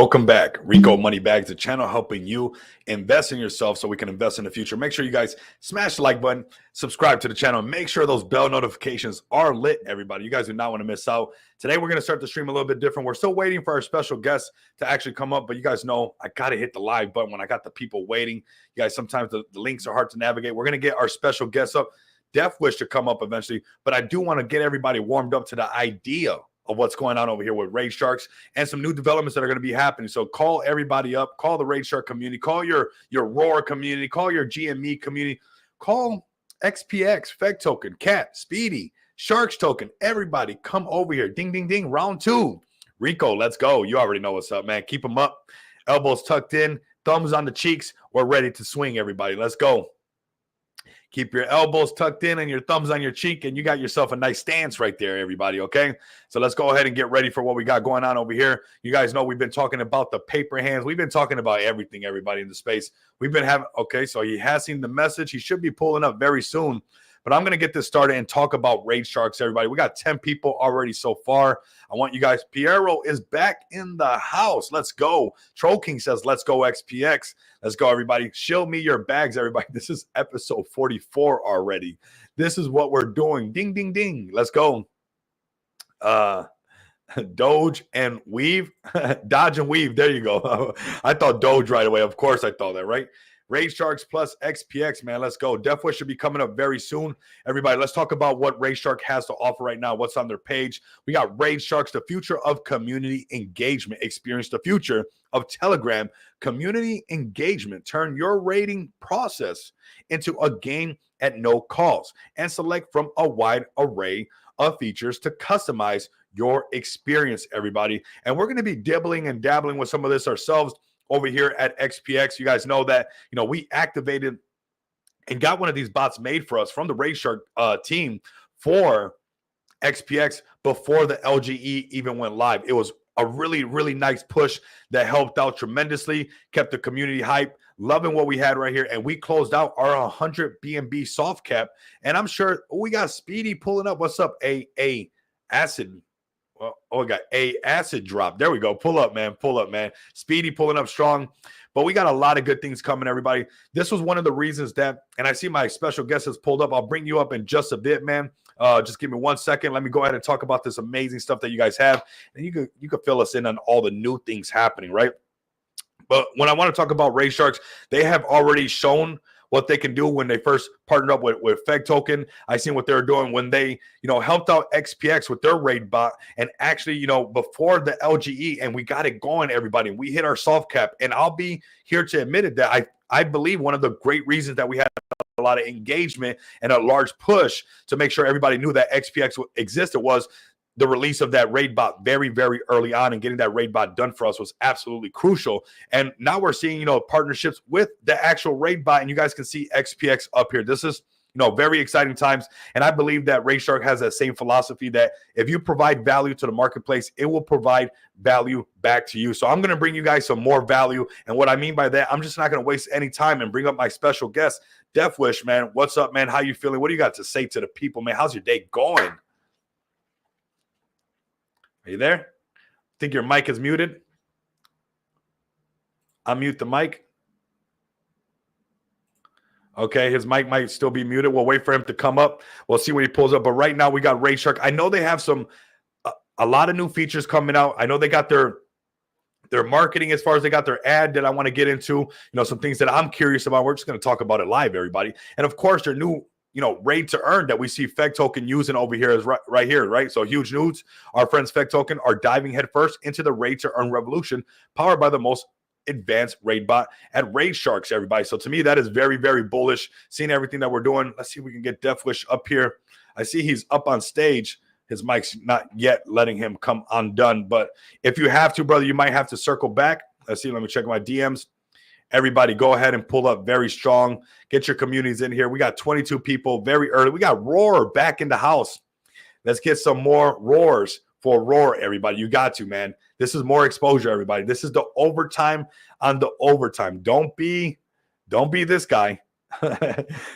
Welcome back. Rico Money Bags, the channel helping you invest in yourself so we can invest in the future. Make sure you guys smash the like button, subscribe to the channel, and make sure those bell notifications are lit, everybody. You guys do not want to miss out. Today, we're going to start the stream a little bit different. We're still waiting for our special guest to actually come up, but you guys know I got to hit the live button when I got the people waiting. You guys, sometimes the links are hard to navigate. We're going to get our special guest up. Death Wish to come up eventually, but I do want to get everybody warmed up to the idea of what's going on over here with Raid Sharks and some new developments that are going to be happening. So call everybody up, call the Raid Shark community, call your Roar community, call your GME community, call XPX, Feg Token, Cat, Speedy, Sharks Token, everybody come over here. Ding, ding, ding, round two. Rico, let's go. You already know what's up, man. Keep them up. Elbows tucked in, thumbs on the cheeks. We're ready to swing, everybody. Let's go. Keep your elbows tucked in and your thumbs on your cheek, and you got yourself a nice stance right there, everybody, okay? So let's go ahead and get ready for what we got going on over here. You guys know we've been talking about the paper hands. We've been talking about everything, everybody in the space. We've been having, okay, so he has seen the message. He should be pulling up very soon. But I'm going to get this started and talk about Raid Sharks, everybody. We got 10 people already so far. I want you guys. Piero is back in the house. Let's go. Troll King says, let's go XPX. Let's go, everybody. Shill me your bags, everybody. This is episode 44 already. This is what we're doing. Ding, ding, ding. Let's go. Doge and weave. Dodge and weave. There you go. I thought Doge right away. Of course I thought that, right? Raid Sharks plus XPX, man. Let's go. Death Wish should be coming up very soon. Everybody, let's talk about what Raid Shark has to offer right now. What's on their page? We got Raid Sharks, the future of community engagement. Experience the future of Telegram community engagement. Turn your raiding process into a game at no cost and select from a wide array of features to customize your experience, everybody. And we're going to be dibbling and dabbling with some of this ourselves over here at XPX. You guys know that, we activated and got one of these bots made for us from the Raid Shark team for XPX before the LGE even went live. It was a really, really nice push that helped out tremendously, kept the community hype, loving what we had right here. And we closed out our 100 BNB soft cap. And I'm sure we got Speedy pulling up. What's up? A acid. Oh, we got a acid drop. There we go. Pull up, man. Pull up, man. Speedy pulling up strong. But we got a lot of good things coming, everybody. This was one of the reasons that, and I see my special guest has pulled up. I'll bring you up in just a bit, man. Just give me 1 second. Let me go ahead and talk about this amazing stuff that you guys have. And you could fill us in on all the new things happening, right? But when I want to talk about Raid Sharks, they have already shown what they can do when they first partnered up with Feg Token. I seen what they're doing when they, helped out XPX with their raid bot, and actually, before the LGE, and we got it going, everybody. We hit our soft cap, and I'll be here to admit it that I believe one of the great reasons that we had a lot of engagement and a large push to make sure everybody knew that XPX existed was the release of that raid bot very, very early on, and getting that raid bot done for us was absolutely crucial. And now we're seeing, partnerships with the actual raid bot, and you guys can see XPX up here. This is, very exciting times. And I believe that Raid Shark has that same philosophy that if you provide value to the marketplace, it will provide value back to you. So I'm going to bring you guys some more value. And what I mean by that, I'm just not going to waste any time and bring up my special guest, Death Wish, man. What's up, man? How you feeling? What do you got to say to the people, man? How's your day going? Are you there? Think your mic is muted? Unmute the mic. Okay, his mic might still be muted. We'll wait for him to come up. We'll see when he pulls up. But right now we got Raid Shark. I know they have a lot of new features coming out. I know they got their marketing as far as they got their ad that I want to get into. Some things that I'm curious about. We're just going to talk about it live, everybody. And of course, their new raid to earn that we see Feg Token using over here is right here, right? So huge news. Our friends Feg Token are diving headfirst into the raid to earn revolution, powered by the most advanced raid bot at Raid Sharks, everybody. So to me, that is very, very bullish. Seeing everything that we're doing. Let's see if we can get Death Wish up here. I see he's up on stage. His mic's not yet letting him come undone. But if you have to, brother, you might have to circle back. Let's see. Let me check my DMs. Everybody, go ahead and pull up very strong. Get your communities in here. We got 22 people very early. We got Roar back in the house. Let's get some more roars for Roar, everybody. You got to, man. This is more exposure, everybody. This is the overtime on the overtime. Don't be this guy.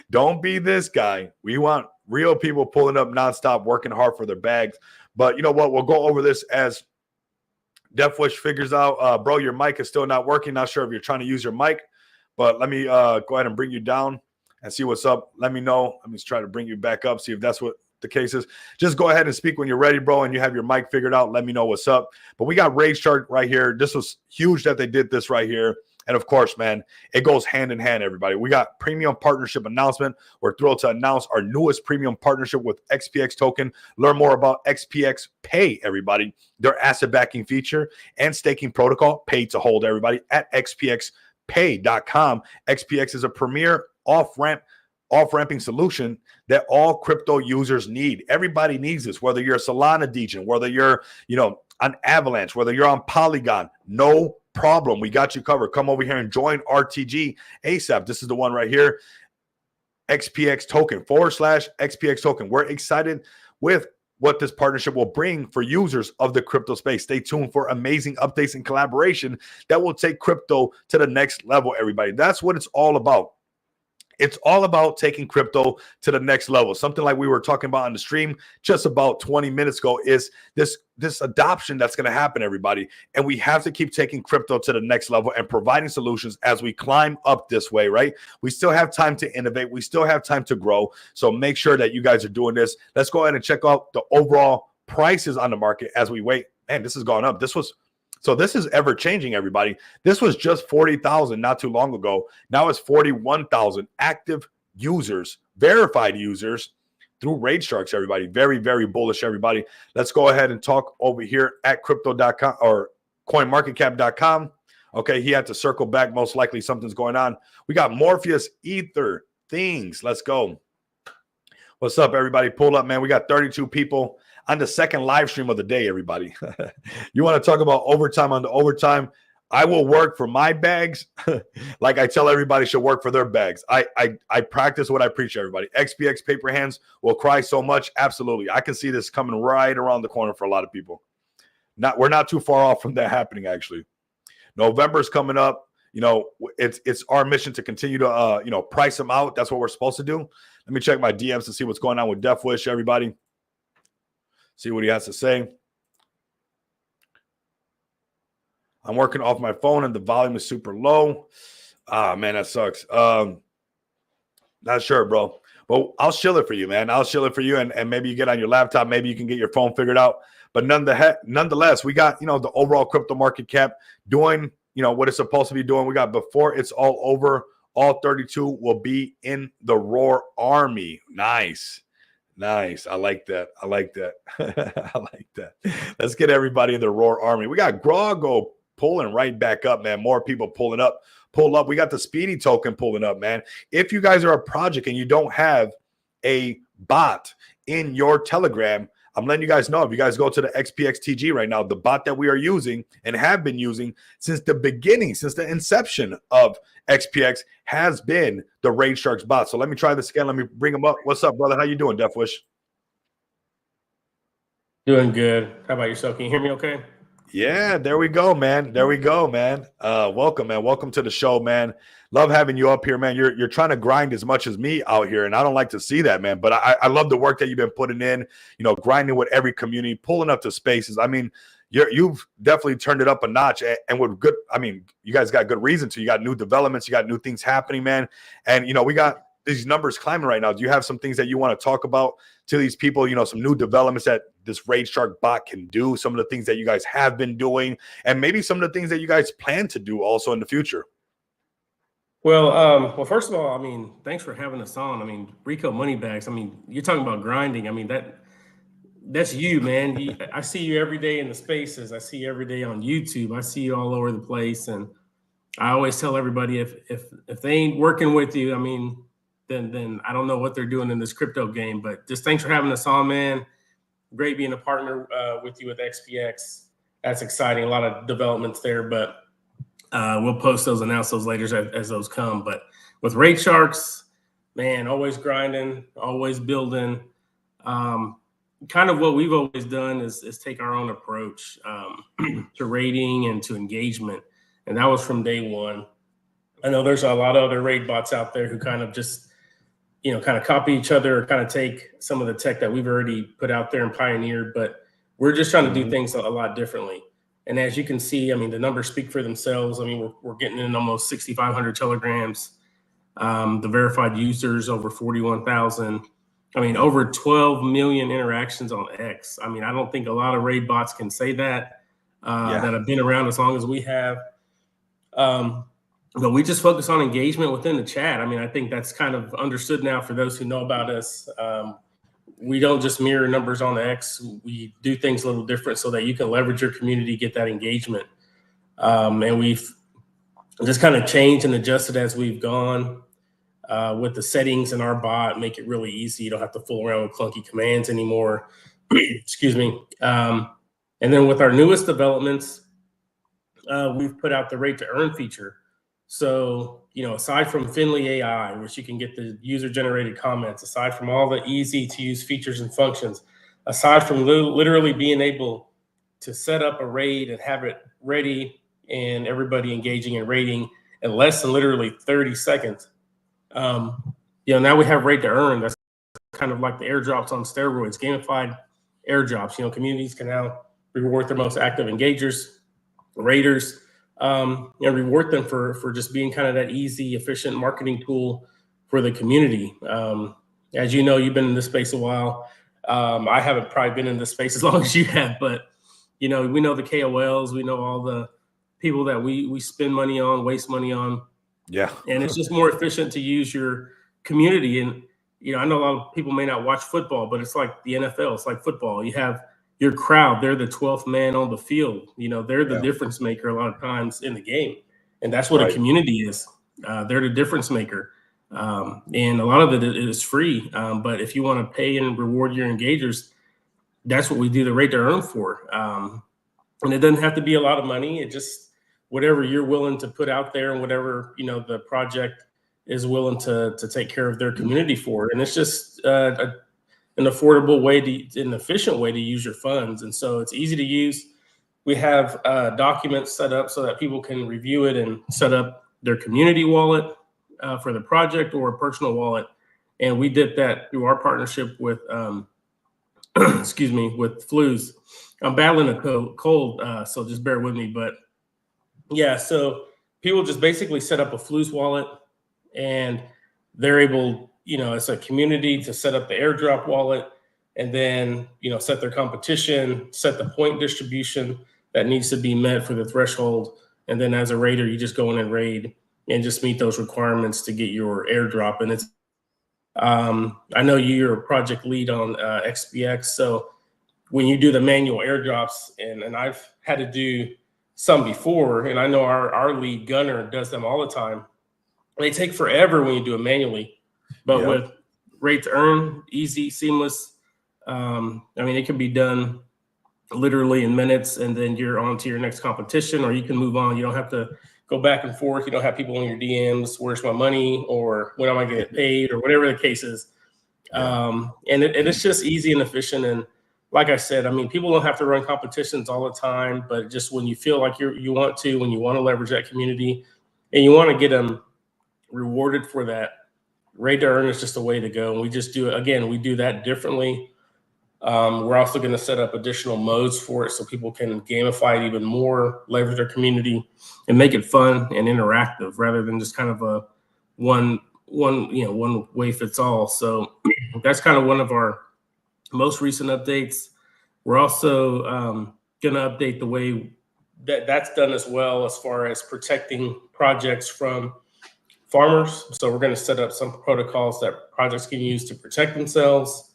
Don't be this guy. We want real people pulling up nonstop, working hard for their bags. But you know what? We'll go over this as Deathwish figures out, bro, your mic is still not working. Not sure if you're trying to use your mic, but let me go ahead and bring you down and see what's up. Let me know. Let me try to bring you back up, see if that's what the case is. Just go ahead and speak when you're ready, bro, and you have your mic figured out. Let me know what's up. But we got Rage Chart right here. This was huge that they did this right here. And of course, man, it goes hand in hand, everybody. We got premium partnership announcement. We're thrilled to announce our newest premium partnership with XPX Token. Learn more about XPX Pay, everybody. Their asset backing feature and staking protocol, pay to hold, everybody, at xpxpay.com. XPX is a premier off-ramping solution that all crypto users need. Everybody needs this, whether you're a Solana degen, whether you're, on Avalanche, whether you're on Polygon, no problem. We got you covered. Come over here and join RTG ASAP. This is the one right here. XPX token /XPX token. We're excited with what this partnership will bring for users of the crypto space. Stay tuned for amazing updates and collaboration that will take crypto to the next level, everybody. That's what it's all about. It's all about taking crypto to the next level. Something like we were talking about on the stream just about 20 minutes ago is this adoption that's going to happen, everybody. And we have to keep taking crypto to the next level and providing solutions as we climb up this way, right? We still have time to innovate. We still have time to grow. So make sure that you guys are doing this. Let's go ahead and check out the overall prices on the market as we wait. Man, this has gone up. This is ever changing, everybody. This was just 40,000 not too long ago. Now it's 41,000 active users, verified users through Rage Sharks, everybody. Very, very bullish, everybody. Let's go ahead and talk over here at crypto.com or coinmarketcap.com. Okay, he had to circle back. Most likely something's going on. We got Morpheus Ether things. Let's go. What's up, everybody? Pull up, man. We got 32 people on the second live stream of the day, everybody. You want to talk about overtime on the overtime? I will work for my bags like I tell everybody should work for their bags. I practice what I preach, everybody. XPX paper hands will cry so much. Absolutely. I can see this coming right around the corner for a lot of people. We're not too far off from that happening, actually. November's coming up. It's our mission to continue to price them out. That's what we're supposed to do. Let me check my DMs to see what's going on with Deathwish, everybody. See what he has to say. I'm working off my phone and the volume is super low. Ah, man, that sucks. Not sure, bro. But I'll shill it for you, man. I'll shill it for you, and maybe you get on your laptop. Maybe you can get your phone figured out. But nonetheless, we got, the overall crypto market cap doing, what it's supposed to be doing. We got before it's all over, all 32 will be in the Roar Army. Nice. I like that. I like that. Let's get everybody in the Roar Army. We got Grogo pulling right back up, man. More people pulling up. Pull up. We got the Speedy token pulling up, man. If you guys are a project and you don't have a bot in your Telegram, I'm letting you guys know. If you guys go to the XPXTG right now, the bot that we are using and have been using since the beginning, since the inception of XPX, has been the Rage Sharks bot. So let me try this again. Let me bring him up. What's up, brother? How you doing, Deathwish? Doing good. How about yourself? Can you hear me okay? Yeah, there we go, man. Welcome, man. Welcome to the show, man. Love having you up here, man. You're trying to grind as much as me out here, and I don't like to see that, man. But I love the work that you've been putting in, grinding with every community, pulling up to spaces. I mean, you've definitely turned it up a notch, and with good. I mean, you guys got good reason to. You got new developments, you got new things happening, man. And we got these numbers climbing right now. Do you have some things that you want to talk about to these people? Some new developments that this Rage Shark bot can do, some of the things that you guys have been doing, and maybe some of the things that you guys plan to do also in the future. Well, first of all, I mean, thanks for having us on. I mean, Rico Moneybags. I mean, you're talking about grinding. I mean, that's you, man. I see you every day in the spaces. I see you every day on YouTube. I see you all over the place, and I always tell everybody if they ain't working with you, I mean, then I don't know what they're doing in this crypto game. But just thanks for having us on, man. Great being a partner with you with XPX. That's exciting. A lot of developments there, but we'll announce those later as those come. But with Rage Sharks, man, always grinding, always building. Kind of what we've always done is take our own approach to rating and to engagement. And that was from day one. I know there's a lot of other raid bots out there who kind of just kind of copy each other or kind of take some of the tech that we've already put out there and pioneered, but we're just trying to do things a lot differently. And as you can see, I mean, the numbers speak for themselves. I mean, we're getting in almost 6,500 telegrams. The verified users over 41,000. I mean, over 12 million interactions on X. I mean, I don't think a lot of raid bots can say that that have been around as long as we have. But we just focus on engagement within the chat. I mean, I think that's kind of understood now for those who know about us. We don't just mirror numbers on the X. We do things a little different so that you can leverage your community, get that engagement. And we've just kind of changed and adjusted as we've gone with the settings in our bot, make it really easy. You don't have to fool around with clunky commands anymore. Excuse me. And then with our newest developments, we've put out the rate to earn feature. So, you know, aside from Finley AI, which you can get the user generated comments, aside from all the easy to use features and functions, aside from literally being able to set up a raid and have it ready and everybody engaging and raiding in less than literally 30 seconds. You know, now we have rate to earn. That's kind of like the airdrops on steroids, gamified airdrops. You know, communities can now reward their most active engagers, raiders, and reward them for just being kind of that easy, efficient marketing tool for the community. As you know, you've been in this space a while. I haven't probably been in this space as long as you have, but you know, we know the KOLs, we know all the people that we spend money on, waste money on. Yeah. And it's just more efficient to use your community. And, you know, I know a lot of people may not watch football, but it's like the NFL, it's like football. You have your crowd, they're the 12th man on the field. You know, they're the difference maker a lot of times in the game. And that's what a community is. They're the difference maker. And a lot of it is free. But if you want to pay and reward your engagers, that's what we do the rate to earn for. And it doesn't have to be a lot of money. It just, whatever you're willing to put out there and whatever, you know, the project is willing to take care of their community for. And it's just an affordable way an efficient way to use your funds. And so it's easy to use. We have documents set up so that people can review it and set up their community wallet for the project or a personal wallet. And we did that through our partnership with, excuse me, with Flues. I'm battling a cold, so just bear with me. But yeah, so people just basically set up a Flues wallet and they're able, you know, as a community to set up the airdrop wallet and then, you know, set their competition, set the point distribution that needs to be met for the threshold. And then as a raider, you just go in and raid and just meet those requirements to get your airdrop. And it's, I know you're a project lead on XPX. So when you do the manual airdrops, and I've had to do some before, and I know our lead gunner does them all the time. They take forever when you do it manually, but with rate to earn, easy, seamless. I mean, it can be done literally in minutes, and then you're on to your next competition, or you can move on. You don't have to go back and forth. You don't have people in your DMs, where's my money, or when am I getting paid, or whatever the case is. And it's just easy and efficient. And like I said, I mean, people don't have to run competitions all the time, but just when you feel like you want to, when you want to leverage that community and you want to get them rewarded for that, rate to earn is just a way to go. And we just do it. Again, we do that differently. We're also going to set up additional modes for it so people can gamify it even more, leverage their community, and make it fun and interactive rather than just kind of a one way fits all. So that's kind of one of our most recent updates. We're also going to update the way that's done as well as far as protecting projects from farmers. So we're going to set up some protocols that projects can use to protect themselves.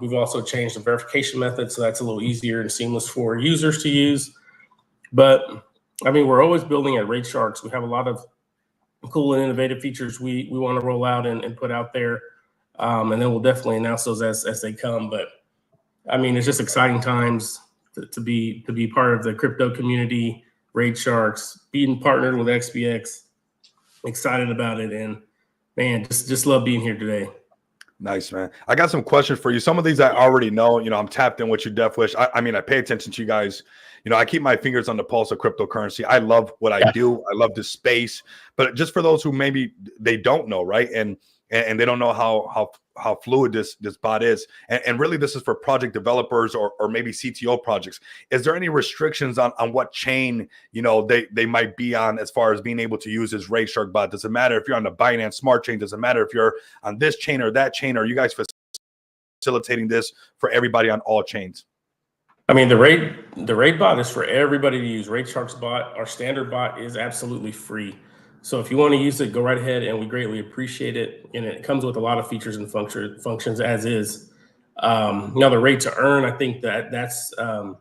We've also changed the verification method, so that's a little easier and seamless for users to use. But I mean, we're always building at Raid Sharks. We have a lot of cool and innovative features we want to roll out and put out there. And then we'll definitely announce those as they come. But I mean, it's just exciting times to be part of the crypto community, Raid Sharks, being partnered with XPX. Excited about it, and man, just love being here today. Nice, man. I got some questions for you. Some of these I already know. You know, I'm tapped in with you, Def Wish. I mean, I pay attention to you guys. You know, I keep my fingers on the pulse of cryptocurrency. I love what I do. I love this space. But just for those who maybe they don't know, right? And and they don't know how fluid this bot is. And really, this is for project developers or maybe CTO projects. Is there any restrictions on what chain they might be on as far as being able to use this RateShark bot? Does it matter if you're on the Binance Smart Chain? Does it matter if you're on this chain or that chain? Are you guys facilitating this for everybody on all chains? I mean, the rate bot is for everybody to use. RateShark's bot, our standard bot, is absolutely free. So if you want to use it, go right ahead, and we greatly appreciate it. And it comes with a lot of features and functions as is. Now the rate to earn, I think that's I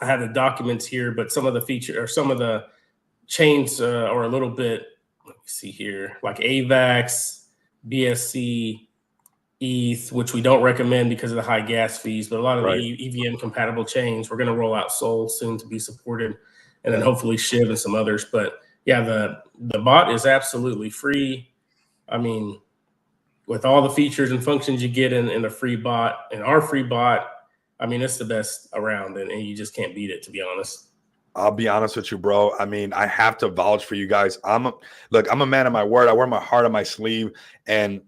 have the documents here, but some of the feature or some of the chains are a little bit. Let me see here, like AVAX, BSC, ETH, which we don't recommend because of the high gas fees, but a lot of Right. the EVM compatible chains, we're going to roll out Sol soon to be supported, and then hopefully Shiv and some others. But yeah, the bot is absolutely free. I mean, with all the features and functions you get in the free bot, and our free bot, I mean, it's the best around, and you just can't beat it, to be honest. I'll be honest with you, bro. I mean, I have to vouch for you guys. I'm a man of my word. I wear my heart on my sleeve. And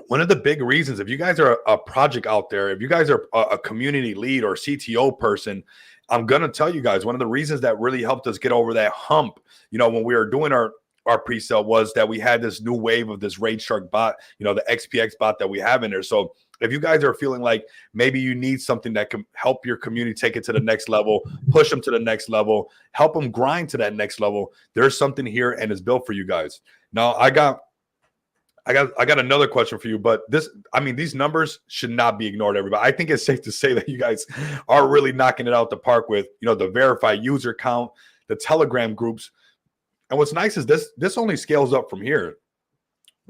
one of the big reasons, if you guys are a project out there, if you guys are a community lead or CTO person, I'm going to tell you guys, one of the reasons that really helped us get over that hump, when we were doing our pre-sale, was that we had this new wave of this RateShark bot, the XPX bot that we have in there. So if you guys are feeling like maybe you need something that can help your community take it to the next level, push them to the next level, help them grind to that next level, there's something here and it's built for you guys. Now, I got another question for you, but these numbers should not be ignored, everybody. I think it's safe to say that you guys are really knocking it out the park with, the verified user count, the Telegram groups. And what's nice is this only scales up from here.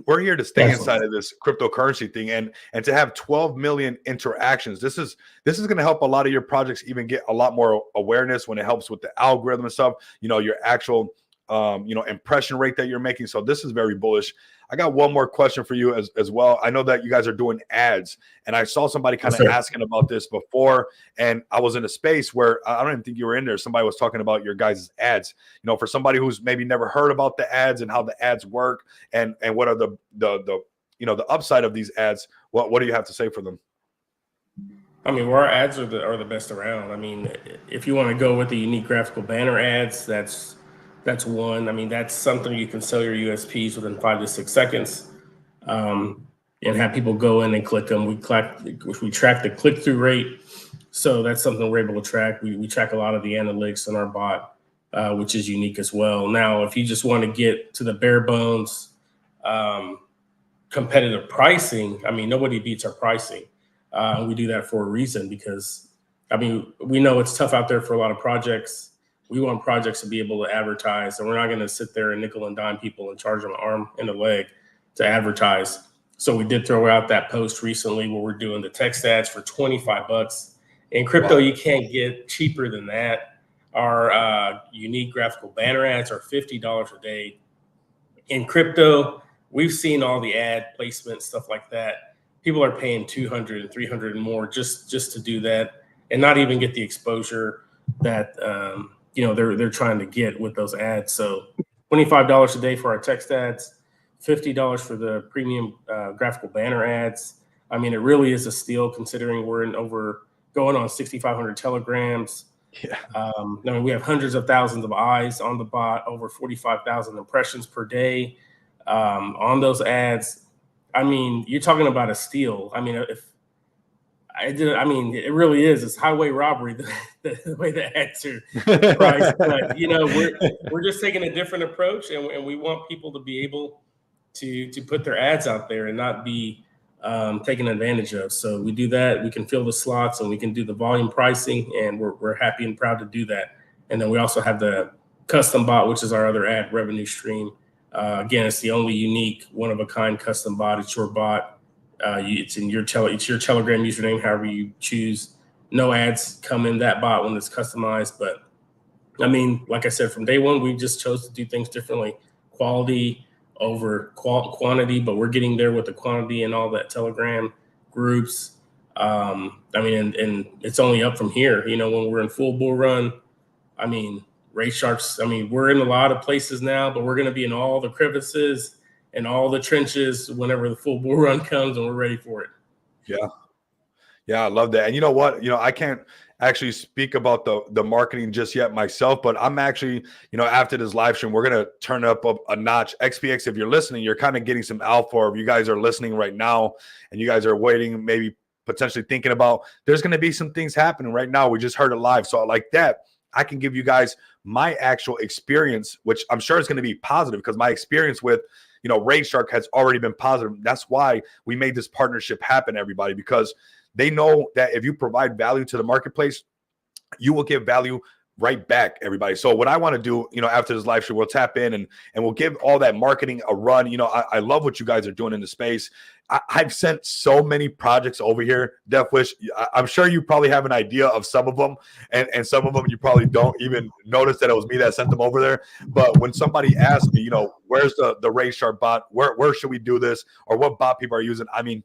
We're here to stay inside of this cryptocurrency thing and to have 12 million interactions. This is going to help a lot of your projects even get a lot more awareness when it helps with the algorithm and stuff, your actual impression rate that you're making. So this is very bullish. I got one more question for you as well. I know that you guys are doing ads, and I saw somebody kind of asking about this before, and I was in a space where I don't even think you were in there. Somebody was talking about your guys' ads. For somebody who's maybe never heard about the ads and how the ads work, and what are the upside of ads. What do you have to say for them? I mean, our ads are the best around. I mean, if you want to go with the unique graphical banner ads, that's one. I mean, that's something you can sell your USPs within 5 to 6 seconds, and have people go in and click them. We track the click-through rate, so that's something we're able to track. We track a lot of the analytics in our bot, which is unique as well. Now, if you just want to get to the bare bones competitive pricing, I mean, nobody beats our pricing. We do that for a reason because, I mean, we know it's tough out there for a lot of projects. We want projects to be able to advertise, and we're not going to sit there and nickel and dime people and charge them an arm and a leg to advertise. So we did throw out that post recently where we're doing the text ads for $25. In crypto, you can't get cheaper than that. Our unique graphical banner ads are $50 a day. In crypto, we've seen all the ad placement, stuff like that. People are paying $200 and $300 and more just to do that and not even get the exposure that they're trying to get with those ads. So $25 a day for our text ads, $50 for the premium graphical banner ads. I mean, it really is a steal considering we're going on 6,500 telegrams. Yeah. I mean, we have hundreds of thousands of eyes on the bot, over 45,000 impressions per day on those ads. I mean, you're talking about a steal. I mean, it really is. It's highway robbery the way the ads are priced. But we're just taking a different approach, and we want people to be able to put their ads out there and not be taken advantage of. So we do that. We can fill the slots and we can do the volume pricing, and we're happy and proud to do that. And then we also have the custom bot, which is our other ad revenue stream. Again, it's the only unique, one-of-a-kind custom bot. It's your bot. It's your Telegram username, however you choose. No ads come in that bot when it's customized. But I mean, like I said, from day one, we just chose to do things differently. Quality over quantity, but we're getting there with the quantity and all that Telegram groups. I mean, and it's only up from here. When we're in full bull run, I mean, RateSharks, I mean, we're in a lot of places now, but we're going to be in all the crevices in all the trenches whenever the full bull run comes and we're ready for it. Yeah. Yeah, I love that. And you know what? I can't actually speak about the marketing just yet myself, but I'm actually, after this live stream, we're gonna turn up a notch. XPX, if you're listening, you're kind of getting some alpha, or if you guys are listening right now and you guys are waiting, maybe potentially thinking about, there's gonna be some things happening right now. We just heard it live. So like that, I can give you guys my actual experience, which I'm sure is going to be positive, because my experience with Rage Shark has already been positive. That's why we made this partnership happen, everybody, because they know that if you provide value to the marketplace, you will give value right back, everybody. So what I want to do, after this live stream, we'll tap in and we'll give all that marketing a run. I love what you guys are doing in the space. I've sent so many projects over here, Death Wish. I'm sure you probably have an idea of some of them, and some of them you probably don't even notice that it was me that sent them over there. But when somebody asks me, where's the Rage Shark bot? Where should we do this? Or what bot people are using? I mean,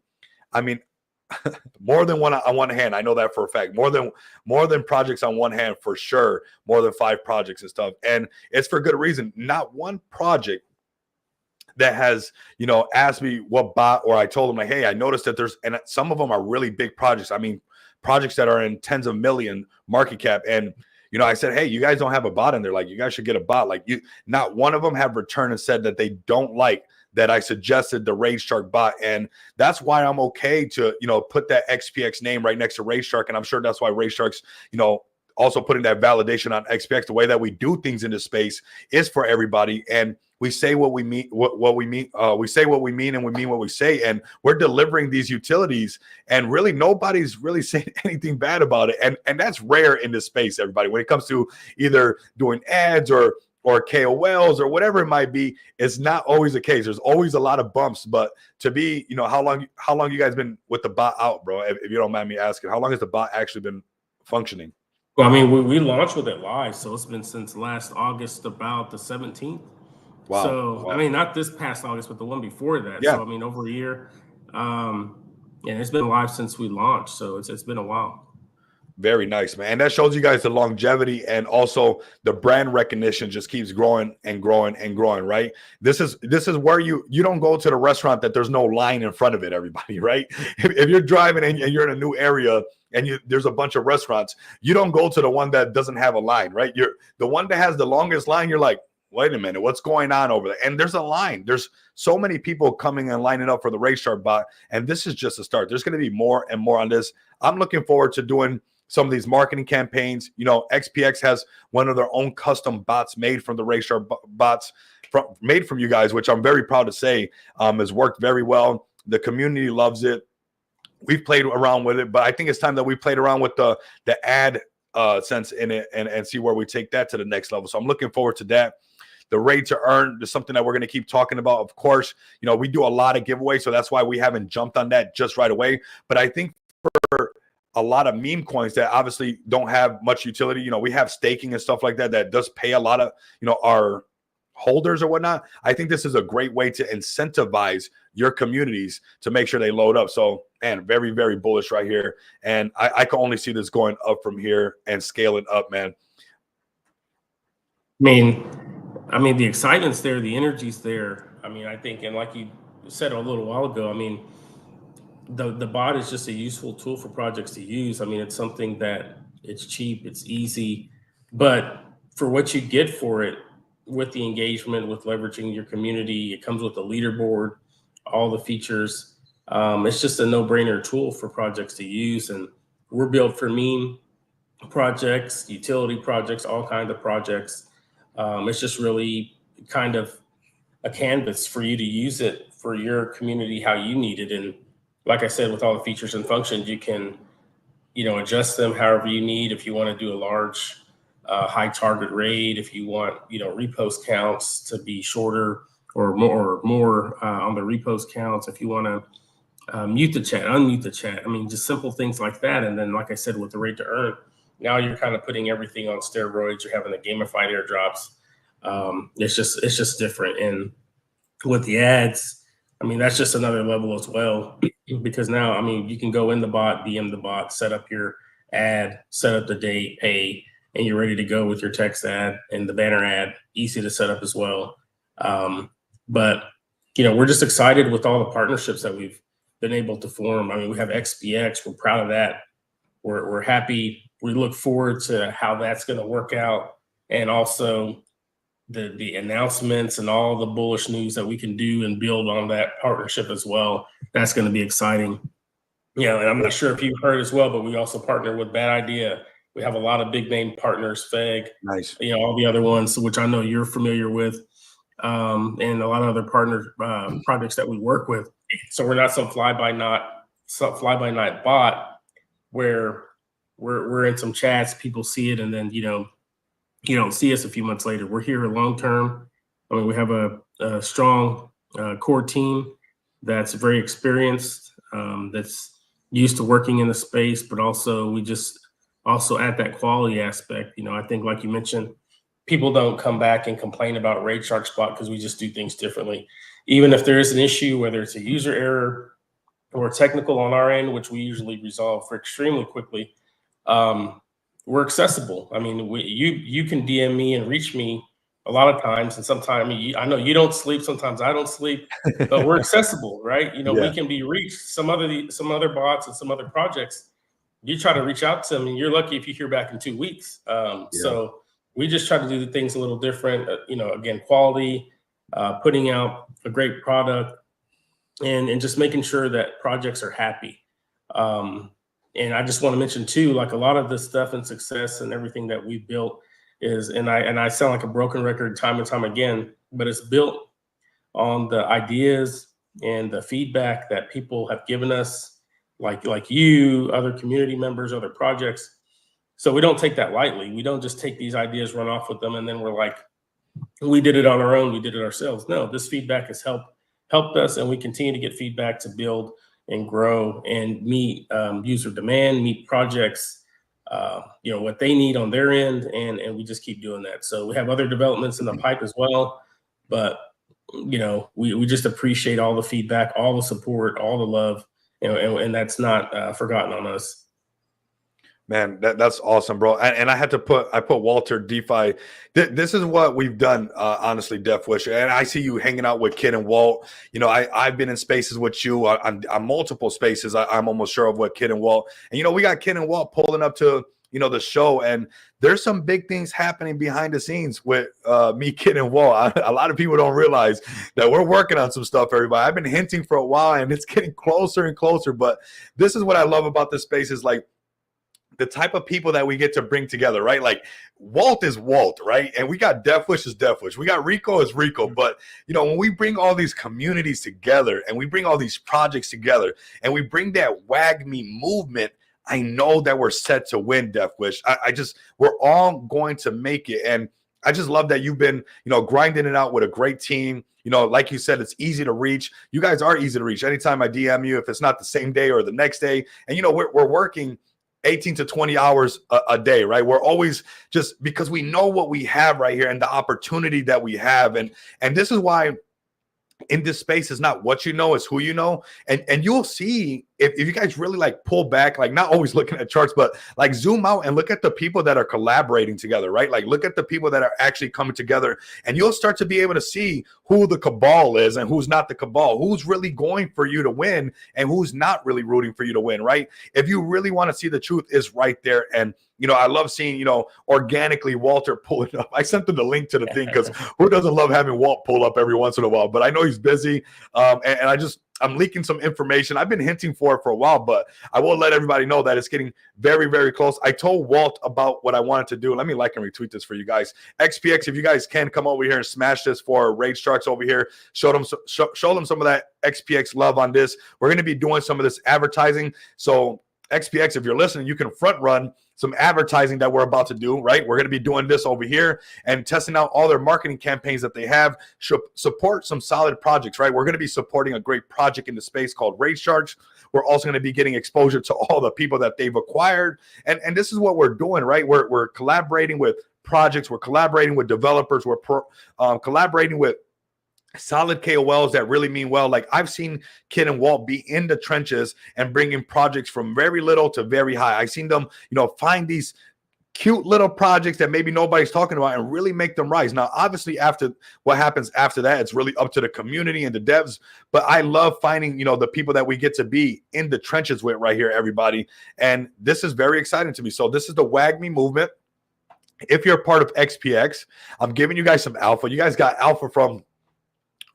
more than one on one hand. I know that for a fact. More than projects on one hand, for sure. More than 5 projects and stuff. And it's for good reason. Not one project that has, asked me what bot, or I told them like, hey, I noticed that and some of them are really big projects. I mean, projects that are in tens of million market cap. And, I said, hey, you guys don't have a bot in there. Like, you guys should get a bot. Like, not one of them have returned and said that they don't like that I suggested the Rage Shark bot. And that's why I'm okay to, put that XPX name right next to Rage Shark. And I'm sure that's why Rage Shark's, also putting that validation on XPX. The way that we do things in this space is for everybody. And we say what we mean, what we mean. We say what we mean, and we mean what we say. And we're delivering these utilities, and really nobody's really saying anything bad about it. And that's rare in this space, everybody. When it comes to either doing ads or KOLs or whatever it might be, it's not always the case. There's always a lot of bumps. But to be, how long you guys been with the bot out, bro? If you don't mind me asking, how long has the bot actually been functioning? Well, I mean, we launched with it live, so it's been since last August, about the 17th. Wow. So, wow. I mean, not this past August, but the one before that. Yeah. So, I mean, over a year. And it's been live since we launched. So it's been a while. Very nice, man. And that shows you guys the longevity, and also the brand recognition just keeps growing and growing and growing, right? This is where you don't go to the restaurant that there's no line in front of it, everybody, right? If you're driving and you're in a new area and there's a bunch of restaurants, you don't go to the one that doesn't have a line, right? You're the one that has the longest line. You're like, wait a minute, what's going on over there? And there's a line. There's so many people coming and lining up for the Rage Shark bot, and this is just a start. There's going to be more and more on this. I'm looking forward to doing some of these marketing campaigns. XPX has one of their own custom bots made from the Rage Shark bots, made from you guys, which I'm very proud to say has worked very well. The community loves it. We've played around with it, but I think it's time that we played around with the ad sense in it and see where we take that to the next level. So I'm looking forward to that. The rate to earn is something that we're going to keep talking about. Of course, we do a lot of giveaways, so that's why we haven't jumped on that just right away. But I think for a lot of meme coins that obviously don't have much utility, we have staking and stuff like that that does pay a lot of, our holders or whatnot. I think this is a great way to incentivize your communities to make sure they load up. So, man, very, very bullish right here. And I can only see this going up from here and scaling up, man. I mean, the excitement's there, the energy's there. I mean, I think, and like you said a little while ago, I mean, the bot is just a useful tool for projects to use. I mean, it's something that it's cheap, it's easy, but for what you get for it, with the engagement, with leveraging your community, it comes with a leaderboard, all the features. It's just a no-brainer tool for projects to use. And we're built for meme projects, utility projects, all kinds of projects. It's just really kind of a canvas for you to use it for your community how you need it. And like I said, with all the features and functions, you can, adjust them however you need. If you want to do a large, high target raid, if you want, repost counts to be shorter or more on the repost counts, if you want to mute the chat, unmute the chat. I mean, just simple things like that. And then, like I said, with the rate to earn, now you're kind of putting everything on steroids. You're having the gamified airdrops. It's just different. And with the ads, I mean, that's just another level as well, because now, I mean, you can go in the bot, DM the bot, set up your ad, set up the date, pay, and you're ready to go with your text ad and the banner ad, easy to set up as well. But we're just excited with all the partnerships that we've been able to form. I mean, we have XPX. We're proud of that. We're happy. We look forward to how that's going to work out, and also the announcements and all the bullish news that we can do and build on that partnership as well. That's going to be exciting. And I'm not sure if you've heard as well, but we also partner with Bad Idea. We have a lot of big name partners, FEG, Nice. all the other ones, which I know you're familiar with, and a lot of other partner projects that we work with. So we're not some fly by night bot where we're in some chats, people see it, and then you don't see us a few months later. We're here long term. I mean, we have a strong core team that's very experienced, that's used to working in the space, but also we just also add that quality aspect. I think, like you mentioned, people don't come back and complain about Raid Shark Spot because we just do things differently. Even if there is an issue, whether it's a user error or technical on our end, which we usually resolve for extremely quickly, we're accessible. I mean, you can DM me and reach me a lot of times, and sometimes I know you don't sleep. Sometimes I don't sleep, but we're accessible, right? We can be reached. Some other bots and some other projects, you try to reach out to them, and you're lucky if you hear back in 2 weeks. So we just try to do the things a little different. Again, quality, putting out a great product, and just making sure that projects are happy. And I just want to mention too, like a lot of the stuff and success and everything that we built is, and I sound like a broken record time and time again, but it's built on the ideas and the feedback that people have given us, like you, other community members, other projects. So we don't take that lightly. We don't just take these ideas, run off with them, and then we're like, we did it on our own, we did it ourselves. No, this feedback has helped us, and we continue to get feedback to build and grow and meet user demand, meet projects, what they need on their end, and we just keep doing that. So we have other developments in the pipe as well, but we just appreciate all the feedback, all the support, all the love, and that's not forgotten on us. Man, that's awesome, bro. And I put Walter DeFi. This is what we've done, honestly, Def Wish. And I see you hanging out with Kid and Walt. I've been in spaces with you on multiple spaces. I'm almost sure of what Kid and Walt. And we got Kid and Walt pulling up to the show, and there's some big things happening behind the scenes with me, Kid, and Walt. A lot of people don't realize that we're working on some stuff, everybody. I've been hinting for a while, and it's getting closer and closer. But this is what I love about this space is like the type of people that we get to bring together, right? Like Walt is Walt, right? And we got Def Wish is Def Wish. We got Rico is Rico. But, when we bring all these communities together and we bring all these projects together and we bring that WAG Me movement, I know that we're set to win, Def Wish. We're all going to make it. And I just love that you've been, grinding it out with a great team. Like you said, it's easy to reach. You guys are easy to reach. Anytime I DM you, if it's not the same day or the next day, and, we're working 18 to 20 hours a day, right? We're always just because we know what we have right here and the opportunity that we have. And this is why in this space is not what you know, it's who you know. And you'll see if you guys really like pull back, like not always looking at charts, but like zoom out and look at the people that are collaborating together, right? Like look at the people that are actually coming together, and you'll start to be able to see who the cabal is and who's not the cabal, who's really going for you to win and who's not really rooting for you to win, right? If you really want to see the truth, is right there. And I love seeing, organically Walter pulling up. I sent them the link to the thing because who doesn't love having Walt pull up every once in a while? But I know he's busy. And I'm leaking some information. I've been hinting for it for a while, but I will let everybody know that it's getting very, very close. I told Walt about what I wanted to do. Let me like and retweet this for you guys. XPX, if you guys can come over here and smash this for Rage Sharks over here, show them some of that XPX love on this. We're going to be doing some of this advertising. So XPX, if you're listening, you can front run some advertising that we're about to do, right? We're going to be doing this over here and testing out all their marketing campaigns that they have. Support some solid projects, right? We're going to be supporting a great project in the space called Raid Sharks. We're also going to be getting exposure to all the people that they've acquired. And this is what we're doing, right? We're collaborating with projects. We're collaborating with developers. We're collaborating with solid KOLs that really mean well. Like I've seen Kid and Walt be in the trenches and bringing projects from very little to very high. I've seen them, find these cute little projects that maybe nobody's talking about and really make them rise. Now, obviously, after what happens after that, it's really up to the community and the devs. But I love finding, the people that we get to be in the trenches with right here, everybody. And this is very exciting to me. So this is the Wag Me movement. If you're a part of XPX, I'm giving you guys some alpha. You guys got alpha from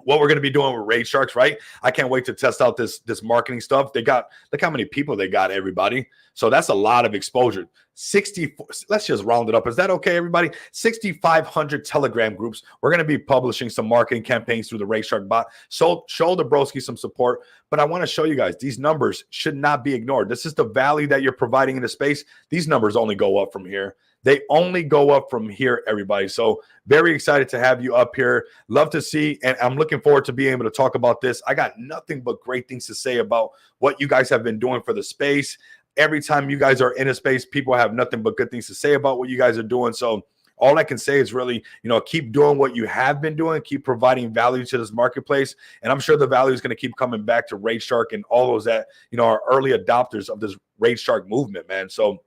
what we're going to be doing with Raid Sharks, right? I can't wait to test out this marketing stuff. Look how many people they got, everybody. So that's a lot of exposure. 64, let's just round it up. Is that okay, everybody? 6,500 Telegram groups. We're going to be publishing some marketing campaigns through the Raid Shark bot. So show the broski some support. But I want to show you guys, these numbers should not be ignored. This is the value that you're providing in the space. These numbers only go up from here. They only go up from here, everybody. So very excited to have you up here. Love to see, and I'm looking forward to being able to talk about this. I got nothing but great things to say about what you guys have been doing for the space. Every time you guys are in a space, people have nothing but good things to say about what you guys are doing. So all I can say is really, keep doing what you have been doing, keep providing value to this marketplace. And I'm sure the value is going to keep coming back to Raid Shark and all those that, are early adopters of this Raid Shark movement, man. So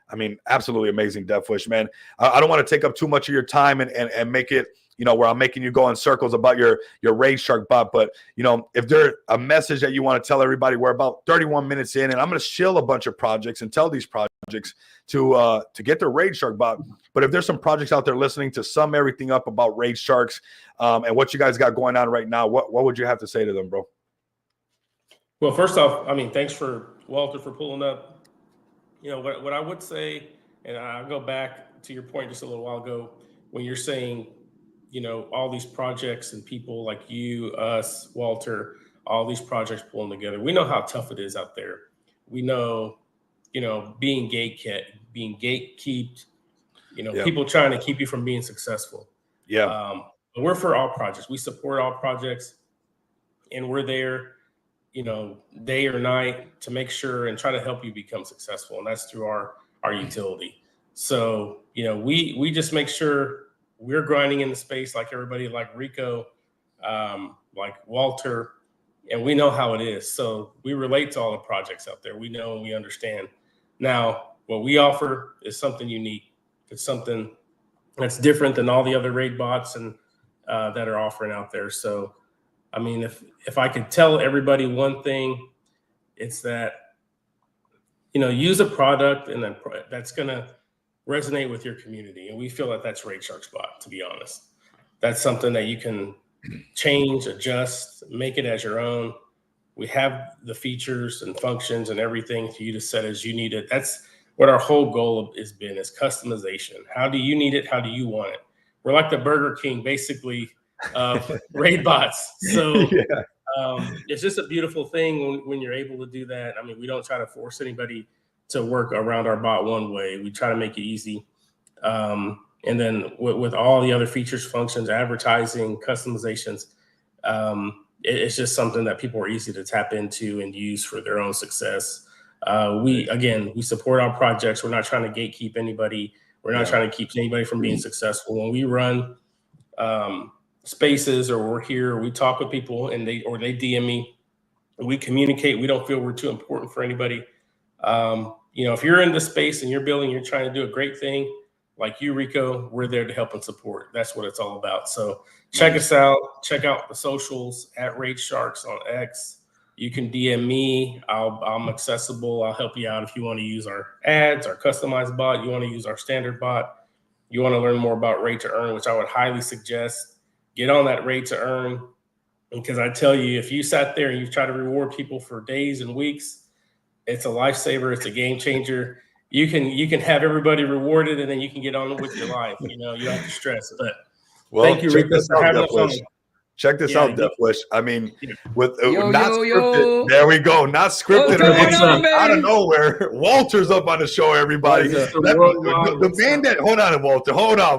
I mean, absolutely amazing, Deathwish, man. I don't want to take up too much of your time and make it, where I'm making you go in circles about your Raid Shark bot. But, if there's a message that you want to tell everybody, we're about 31 minutes in, and I'm going to shill a bunch of projects and tell these projects to get their Raid Shark bot. But if there's some projects out there listening to sum everything up about Raid Sharks and what you guys got going on right now, what would you have to say to them, bro? Well, first off, thanks for Walter for pulling up. What I would say, and I'll go back to your point just a little while ago, when you're saying, all these projects and people like you, us, Walter, all these projects pulling together. We know how tough it is out there. We know, being gatekept, people trying to keep you from being successful. Yeah. But we're for all projects. We support all projects, and we're there, day or night to make sure and try to help you become successful. And that's through our utility. So, we just make sure we're grinding in the space like everybody, like Rico, like Walter, and we know how it is. So we relate to all the projects out there. We know and we understand. Now, what we offer is something unique. It's something that's different than all the other raid bots and that are offering out there. So, if I could tell everybody one thing, it's that, use a product and then that's going to resonate with your community. And we feel that that's Raid Shark's bot, to be honest. That's something that you can change, adjust, make it as your own. We have the features and functions and everything for you to set as you need it. That's what our whole goal has been, is customization. How do you need it? How do you want it? We're like the Burger King, basically, of raid bots. So it's just a beautiful thing when you're able to do that. We don't try to force anybody to work around our bot one way. We try to make it easy. And then with all the other features, functions, advertising, customizations, it's just something that people are easy to tap into and use for their own success. We support our projects. We're not trying to gatekeep anybody. We're not trying to keep anybody from being successful. When we run spaces, or we're here, we talk with people and they DM me, we communicate. We don't feel we're too important for anybody. If you're in the space and you're building, you're trying to do a great thing, like you, Rico, we're there to help and support. That's what it's all about. So check us out. Check out the socials at Raid Sharks on X. You can DM me. I'm accessible. I'll help you out if you want to use our ads, our customized bot. You want to use our standard bot. You want to learn more about Raid to Earn, which I would highly suggest. Get on that Raid to Earn, because I tell you, if you sat there and you try to reward people for days and weeks, it's a lifesaver. It's a game changer. You can have everybody rewarded, and then you can get on with your life. You don't have to stress. But thank you, Rico, for having us on. Check this out, Deathwish. With not scripted. There we go. Not scripted. Out of nowhere, Walter's up on the show. Everybody, the man that hold on,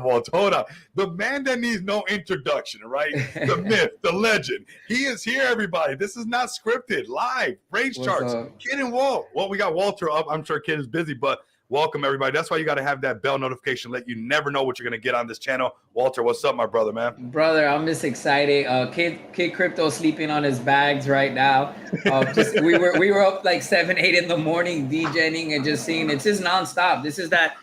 Walter. The man that needs no introduction, right? The myth, the legend. He is here, everybody. This is not scripted. Live, Raid Sharks, Kid and Walt. Well, we got Walter up. I'm sure Kid is busy, but welcome, everybody. That's why you got to have that bell notification. Let you never know what you're going to get on this channel. Walter, what's up, my brother, man? Brother, I'm just excited. Kid Crypto sleeping on his bags right now. We were up like 7, 8 in the morning DJing and just seeing. It's just nonstop. This is that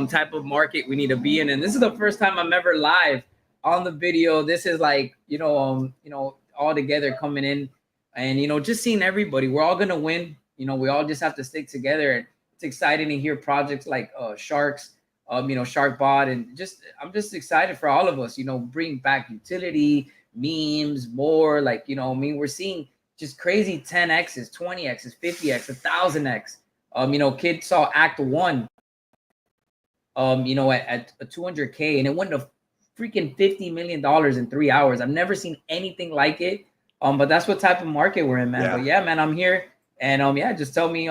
type of market we need to be in. And this is the first time I'm ever live on the video. This is like, all together coming in and, just seeing everybody. We're all going to win. We all just have to stick together. And it's exciting to hear projects like Sharks, Sharkbot. And I'm just excited for all of us, bring back utility, memes, more like, we're seeing just crazy 10Xs, 20Xs, 50X, 1000X. Kid saw Act 1, at a 200K, and it went to freaking $50 million in 3 hours. I've never seen anything like it. But that's what type of market we're in, man. Yeah. But yeah, man, I'm here, and just tell me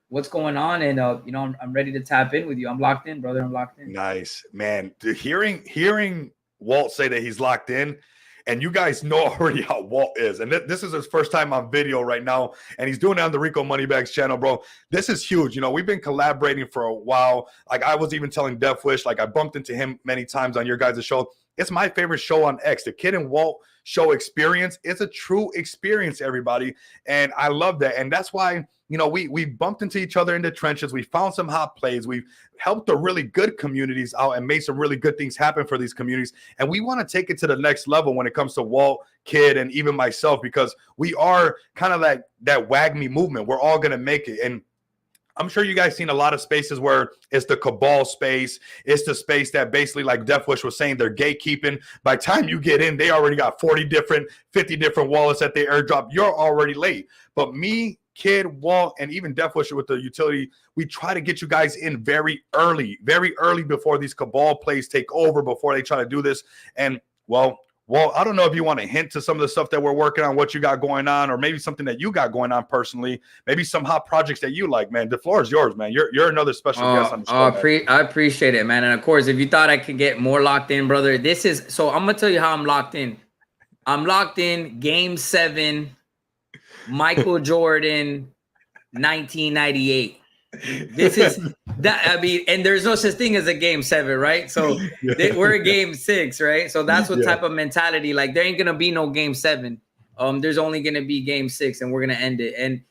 what's going on, and I'm ready to tap in with you. I'm locked in, brother. I'm locked in. Nice, man. Hearing Walt say that he's locked in, and you guys know already how Walt is. And this is his first time on video right now, and he's doing it on the Rico Moneybags channel, bro. This is huge. We've been collaborating for a while. Like, I was even telling Death Wish, like, I bumped into him many times on your guys' show. It's my favorite show on X. The Kid and Walt show experience. It's a true experience, everybody. And I love that. And that's why, we bumped into each other in the trenches. We found some hot plays. We've helped the really good communities out and made some really good things happen for these communities. And we want to take it to the next level when it comes to Walt, Kid, and even myself, because we are kind of like that wag me movement. We're all going to make it. And I'm sure you guys seen a lot of spaces where it's the cabal space. It's the space that basically, like Death Wish was saying, they're gatekeeping. By the time you get in, they already got 50 different wallets that they airdrop. You're already late. But me, Kid, Walt, and even Death Wish with the utility, we try to get you guys in very early before these cabal plays take over, before they try to do this. And, well, I don't know if you want to hint to some of the stuff that we're working on, what you got going on, or maybe something that you got going on personally, maybe some hot projects that you like, man. The floor is yours, man. You're another special guest on the show. I appreciate it, man. And of course, if you thought I could get more locked in, brother, I'm going to tell you how I'm locked in. I'm locked in Game 7, Michael Jordan, 1998. This is that. I mean, and there's no such thing as a Game 7, right? So we're a Game 6, right? So that's what type of mentality. Like, there ain't gonna be no Game 7. There's only gonna be Game 6, and we're gonna end it. And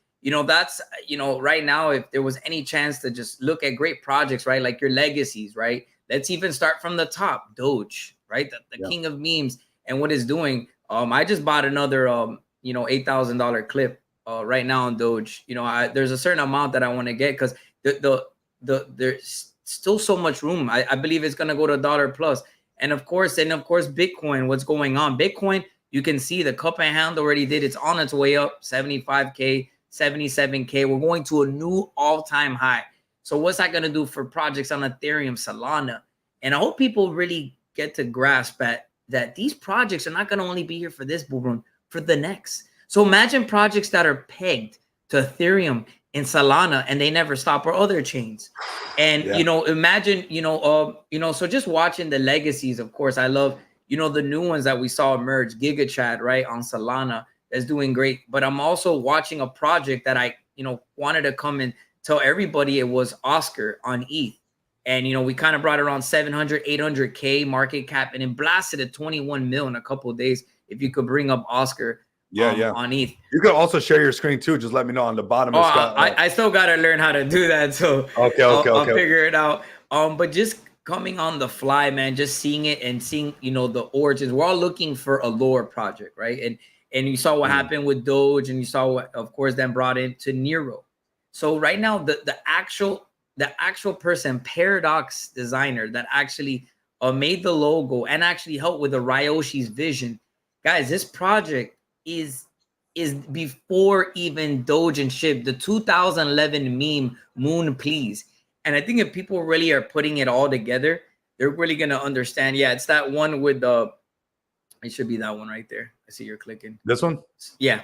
that's right now, if there was any chance to just look at great projects, right? Like your legacies, right? Let's even start from the top. Doge, right? The king of memes and what it's doing. I just bought another $8,000 clip. Right now on Doge, there's a certain amount that I want to get because there's still so much room. I believe it's gonna go to $1+. And of course, Bitcoin. What's going on? Bitcoin, you can see the cup and hand already did. It's on its way up, 75K, 77K. We're going to a new all-time high. So what's that gonna do for projects on Ethereum, Solana? And I hope people really get to grasp that these projects are not gonna only be here for this bull run, for the next. So imagine projects that are pegged to Ethereum and Solana and they never stop, or other chains. And, imagine, so just watching the legacies, of course, I love, the new ones that we saw emerge, GigaChat, right, on Solana, that's doing great. But I'm also watching a project that I, wanted to come and tell everybody it was Oscar on ETH. And, we kind of brought around 700, 800K market cap, and it blasted at 21 mil in a couple of days. If you could bring up Oscar. On ETH. You can also share your screen too. Just let me know on the bottom. I still gotta learn how to do that, so I'll figure it out. But just coming on the fly, man, just seeing it and seeing the origins. We're all looking for a lore project, right? And you saw what happened with Doge, and you saw what, of course, then brought into Nero. So right now, the actual person, Paradox designer, that actually made the logo and actually helped with the Ryoshi's vision, guys. This project is before even Doge and Shib, the 2011 meme Moon Please. And I think if people really are putting it all together, they're really gonna understand. Yeah, it's that one with it should be that one right there. I see you're clicking. This one? Yeah.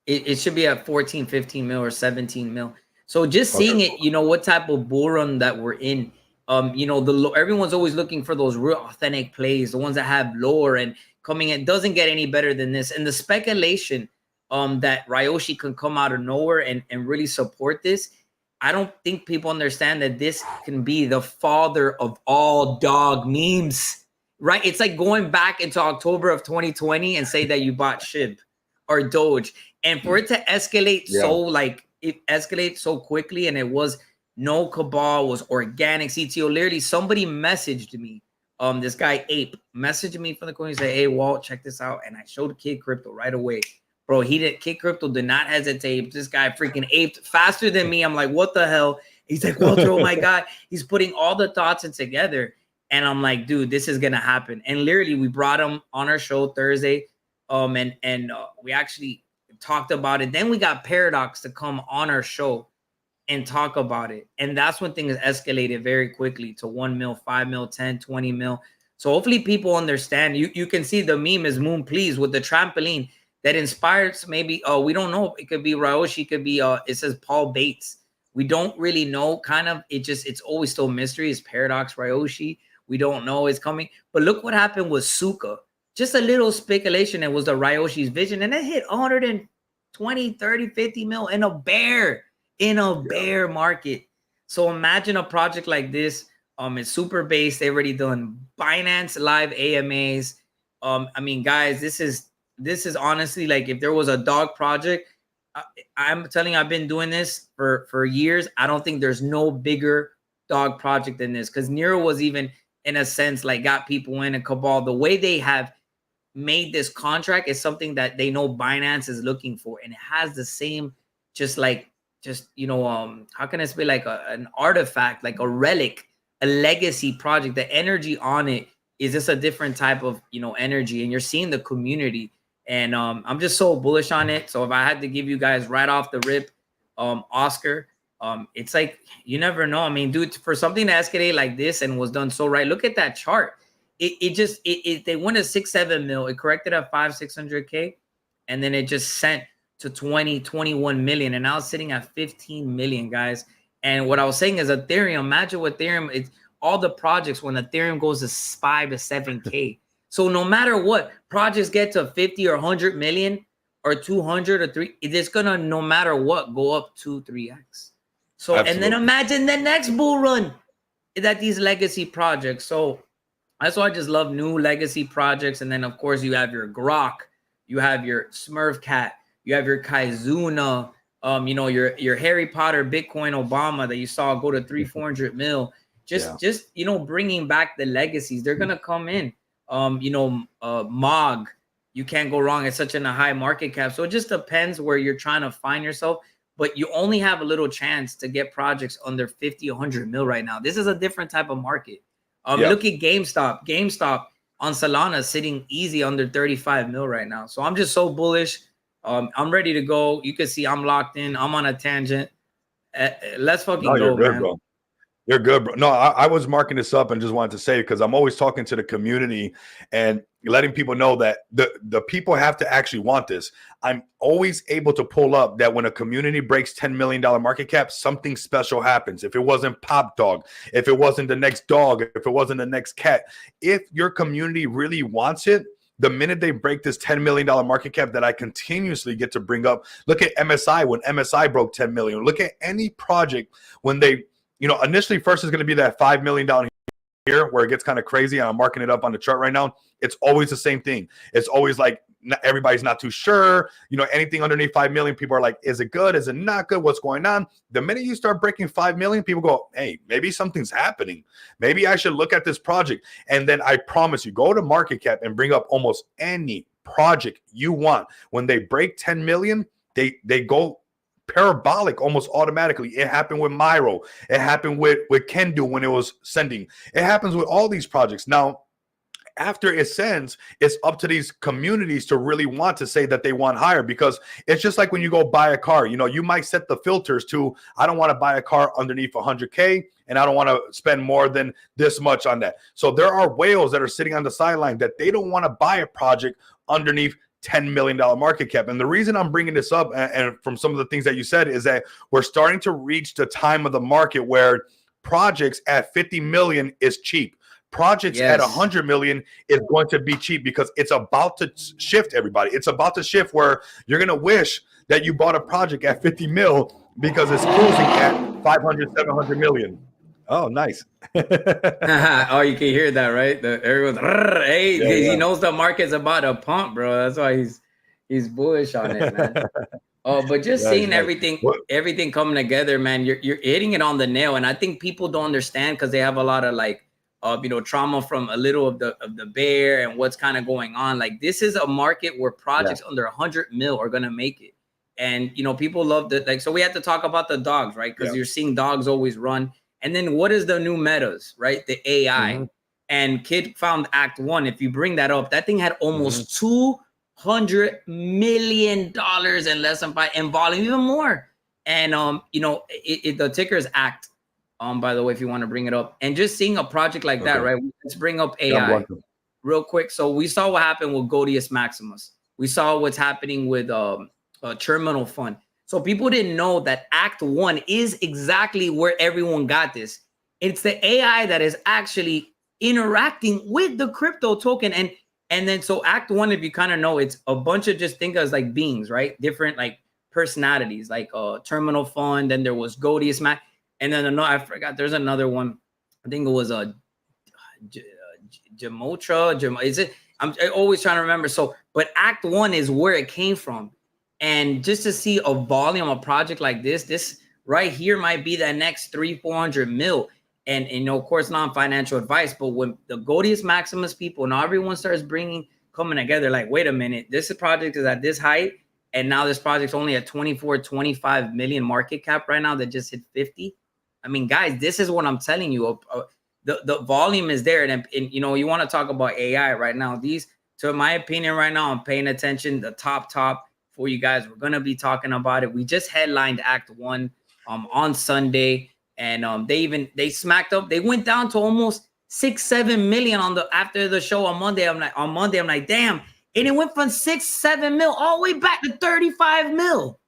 It should be at 14, 15 mil or 17 mil. So just seeing it, what type of bull run that we're in. Everyone's always looking for those real authentic plays, the ones that have lore, and coming in doesn't get any better than this. And the speculation that Ryoshi can come out of nowhere and really support this, I don't think people understand that this can be the father of all dog memes, right? It's like going back into October of 2020 and say that you bought Shib or Doge, and for it to escalate it escalates so quickly, and it was no cabal, was organic CTO. Literally, somebody messaged me. This guy Ape messaged me from the corner. He said, "Hey, Walt, check this out." And I showed Kid Crypto right away. Bro, Kid Crypto did not hesitate. This guy freaking aped faster than me. I'm like, what the hell? He's like, Walter, oh my God. He's putting all the thoughts in together. And I'm like, dude, this is gonna happen. And literally, we brought him on our show Thursday. And we actually talked about it. Then we got Paradox to come on our show and talk about it. And that's when things escalated very quickly to 1 mil, 5 mil, 10, 20 mil. So hopefully people understand. You can see the meme is Moon Please with the trampoline that inspires maybe, we don't know. It could be Ryoshi, it could be, it says Paul Bates. We don't really know, kind of. It's always still mystery. It's Paradox, Ryoshi. We don't know it's coming. But look what happened with Suka. Just a little speculation. It was the Ryoshi's vision. And it hit 120, 30, 50 mil in a bear market. So imagine a project like this. It's super based. They already done Binance Live AMAs. I mean, guys, this is honestly like if there was a dog project, I'm telling you, I've been doing this for years. I don't think there's no bigger dog project than this, because Nero was even in a sense like got people in a cabal. The way they have made this contract is something that they know Binance is looking for, and it has the same how can I say, like an artifact, like a relic, a legacy project. The energy on it is just a different type of energy, and you're seeing the community. And I'm just so bullish on it. So if I had to give you guys right off the rip, Oscar, it's like you never know. I mean, dude, for something to escalate like this and was done so right, look at that chart. They went to 6-7 mil. It corrected at 500-600K, and then it just sent to 21 million, and now it's sitting at 15 million, guys. And what I was saying is Ethereum. Imagine what Ethereum. It's all the projects when Ethereum goes to 5 to 7K. So no matter what, projects get to 50 or 100 million or 200 or 3, it's gonna, no matter what, go up 2-3x. So Absolutely. And then imagine the next bull run that these legacy projects. So that's why I just love new legacy projects. And then of course you have your Grok, you have your Smurf Cat, you have your Kaizuna, your Harry Potter, Bitcoin, Obama that you saw go to 300-400 mil. Just bringing back the legacies. They're gonna come in. Mog, you can't go wrong. It's such a high market cap. So it just depends where you're trying to find yourself, but you only have a little chance to get projects under 50, 100 mil right now. This is a different type of market. Look at GameStop. GameStop on Solana sitting easy under 35 mil right now. So I'm just so bullish. I'm ready to go. You can see I'm locked in. I'm on a tangent. Let's fucking go, good, man. Bro. You're good, bro. No, I was marking this up and just wanted to say, because I'm always talking to the community and letting people know that the people have to actually want this. I'm always able to pull up that when a community breaks $10 million market cap, something special happens. If it wasn't Pop Dog, if it wasn't the next dog, if it wasn't the next cat, if your community really wants it, the minute they break this $10 million market cap that I continuously get to bring up, look at MSI when MSI broke 10 million. Look at any project when they, initially first is going to be that $5 million down here where it gets kind of crazy. And I'm marking it up on the chart right now. It's always the same thing. It's always like everybody's not too sure. Anything underneath 5 million, people are like, is it good? Is it not good? What's going on? The minute you start breaking 5 million, people go, hey, maybe something's happening. Maybe I should look at this project. And then I promise you, go to market cap and bring up almost any project you want. When they break 10 million, they go parabolic almost automatically. It happened with Myro. It happened with Kendu when it was sending. It happens with all these projects. Now, after it sends, it's up to these communities to really want to say that they want higher, because it's just like when you go buy a car, you might set the filters to, I don't want to buy a car underneath 100K and I don't want to spend more than this much on that. So there are whales that are sitting on the sideline that they don't want to buy a project underneath $10 million market cap. And the reason I'm bringing this up, and from some of the things that you said, is that we're starting to reach the time of the market where projects at 50 million is cheap. Projects at 100 million is going to be cheap, because it's about to shift, everybody. It's about to shift where you're going to wish that you bought a project at 50 mil because it's cruising at 500, 700 million. Oh, nice. Oh, you can hear that, right? Everyone's, hey, he knows the market's about to pump, bro. That's why he's bullish on it, man. Oh, but just Nice, seeing nice. What? everything coming together, man, you're hitting it on the nail. And I think people don't understand because they have a lot of like trauma from a little of the bear and what's kind of going on. Like this is a market where projects under 100 mil are gonna make it. And people love that. Like, so we have to talk about the dogs, right? Because you're seeing dogs always run. And then what is the new metas, right? The AI. And Kid found Act One. If you bring that up, that thing had almost $200 million in less than 5 in volume, even more. And the ticker is ACT. By the way, if you want to bring it up, and just seeing a project like that, right? Let's bring up AI real quick. So we saw what happened with Godius Maximus. We saw what's happening with Terminal Fund. So people didn't know that Act One is exactly where everyone got this. It's the AI that is actually interacting with the crypto token. And then so Act One, if you kind of know, it's a bunch of, just think of as like beings, right? Different like personalities, like Terminal Fund. Then there was Godius Mac, and then I forgot. There's another one. I think it was a Jamotra. Is it? I'm always trying to remember. So, but Act One is where it came from, and just to see a volume, a project like this right here might be that next 300-400 mil. And of course, non-financial advice, but when the Godius Maximus people, now everyone starts coming together, like, wait a minute, this project is at this height, and now this project's only at 24-25 million market cap right now that just hit 50. I mean, guys, this is what I'm telling you. The volume is there, and you want to talk about AI right now. These, to my opinion, right now, I'm paying attention. The top for you guys, we're gonna be talking about it. We just headlined Act One on Sunday. And they smacked up. They went down to almost 6-7 million after the show on Monday. I'm like, damn. And it went from 6-7 mil all the way back to 35 mil.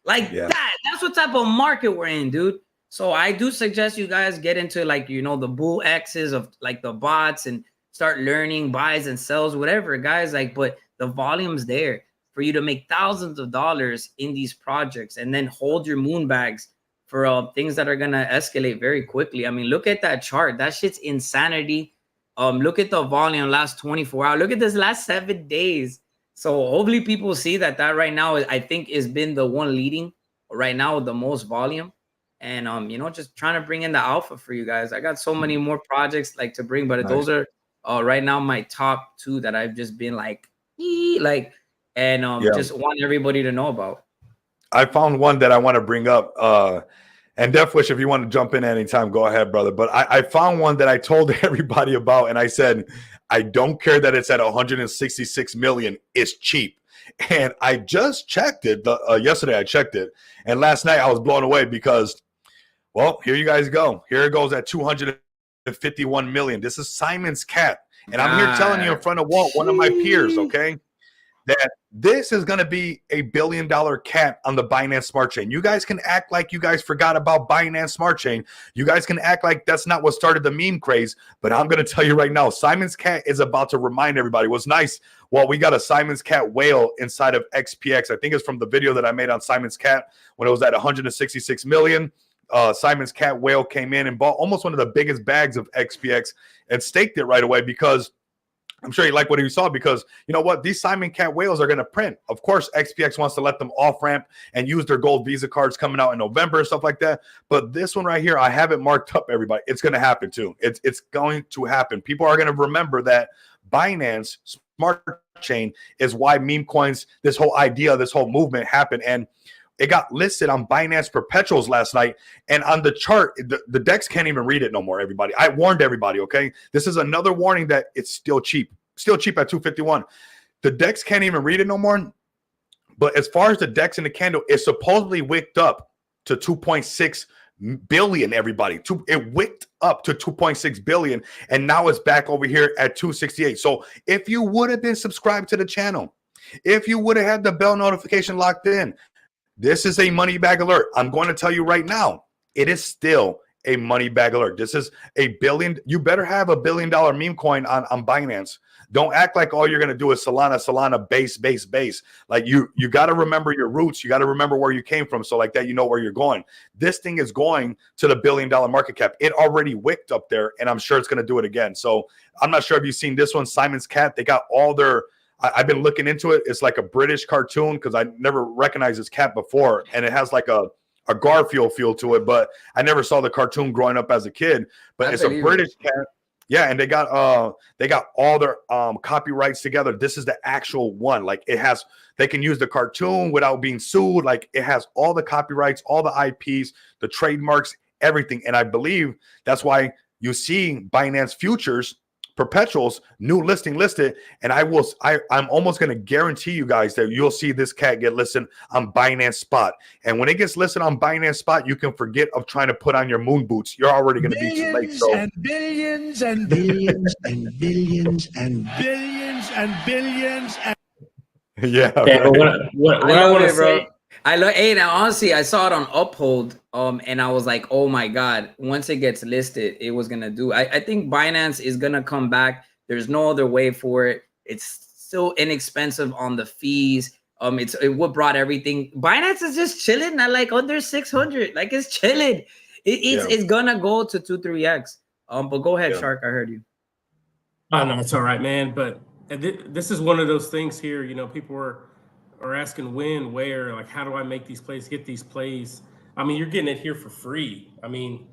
Like that. That's what type of market we're in, dude. So I do suggest you guys get into like, the bull X's of like the bots and start learning buys and sells, whatever, guys. Like, but the volume's there for you to make thousands of dollars in these projects and then hold your moon bags for things that are gonna escalate very quickly. I mean, look at that chart. That shit's insanity. Look at the volume last 24 hours. Look at this last 7 days. So hopefully people see that right now, I think, has been the one leading right now with the most volume. And just trying to bring in the alpha for you guys. I got so many more projects like to bring, but those are right now my top 2 that I've just been just want everybody to know about. I found one that I want to bring up. And Death Wish, if you want to jump in anytime, go ahead, brother. But I found one that I told everybody about, and I said, I don't care that it's at 166 million. It's cheap. And I just checked it. Yesterday I checked it. And last night I was blown away because, well, here you guys go. Here it goes at 251 million. This is Simon's Cat. And I'm here telling you in front of Walt, one of my peers, okay, that this is going to be a $1 billion cat on the Binance Smart Chain. You guys can act like you guys forgot about Binance Smart Chain. You guys can act like that's not what started the meme craze. But I'm going to tell you right now, Simon's Cat is about to remind everybody. What's nice, well, we got a Simon's Cat whale inside of XPX. I think it's from the video that I made on Simon's Cat when it was at 166 million. Simon's Cat whale came in and bought almost one of the biggest bags of XPX and staked it right away because I'm sure you like what you saw, because you know what? These Simon Cat whales are going to print. Of course, XPX wants to let them off ramp and use their gold Visa cards coming out in November and stuff like that. But this one right here, I have it marked up, everybody. It's going to happen too. It's going to happen. People are going to remember that Binance Smart Chain is why meme coins, this whole idea, this whole movement happened. And it got listed on Binance Perpetuals last night. And on the chart, the DEX can't even read it no more, everybody. I warned everybody, okay? This is another warning that it's still cheap. Still cheap at 251. The DEX can't even read it no more. But as far as the DEX and the candle, it's supposedly wicked up to 2.6 billion, everybody. It wicked up to 2.6 billion. And now it's back over here at 268. So if you would have been subscribed to the channel, if you would have had the bell notification locked in, this is a money bag alert. I'm going to tell you right now, it is still a money bag alert. This is a billion. You better have $1 billion meme coin on Binance. Don't act like all you're going to do is Solana, base. Like you got to remember your roots. You got to remember where you came from. So like that, you know where you're going. This thing is going to the $1 billion market cap. It already wicked up there, and I'm sure it's going to do it again. So I'm not sure if you've seen this one, Simon's Cat. They got all their I've been looking into it. It's like a British cartoon because I never recognized this cat before, and it has like a Garfield feel to it, but I never saw the cartoon growing up as a kid. But it's a British cat. Yeah, and they got all their copyrights together. This is the actual one. Like they can use the cartoon without being sued. Like it has all the copyrights, all the IPs, the trademarks, everything. And I believe that's why you see Binance futures perpetuals new listing listed, and I'm almost going to guarantee you guys that you'll see this cat get listed on Binance Spot. And when it gets listed on Binance Spot, you can forget of trying to put on your moon boots. You're already going to be too late. So. And billions and billions and billions and billions and billions and Yeah, Yeah, right. but what I want to say, Hey, now honestly, I saw it on Uphold, and I was like, oh my god, once it gets listed, it was gonna do. I think Binance is gonna come back. There's no other way for it. It's still inexpensive on the fees. It what brought everything. Binance is just chilling at like under 600. Like it's chilling. It's gonna go to 2-3x. But go ahead, Shark. I heard you. oh no, it's all right, man. But this is one of those things here. You know, people are asking when, where, like, how do I make these plays, get these plays? I mean, you're getting it here for free. I mean,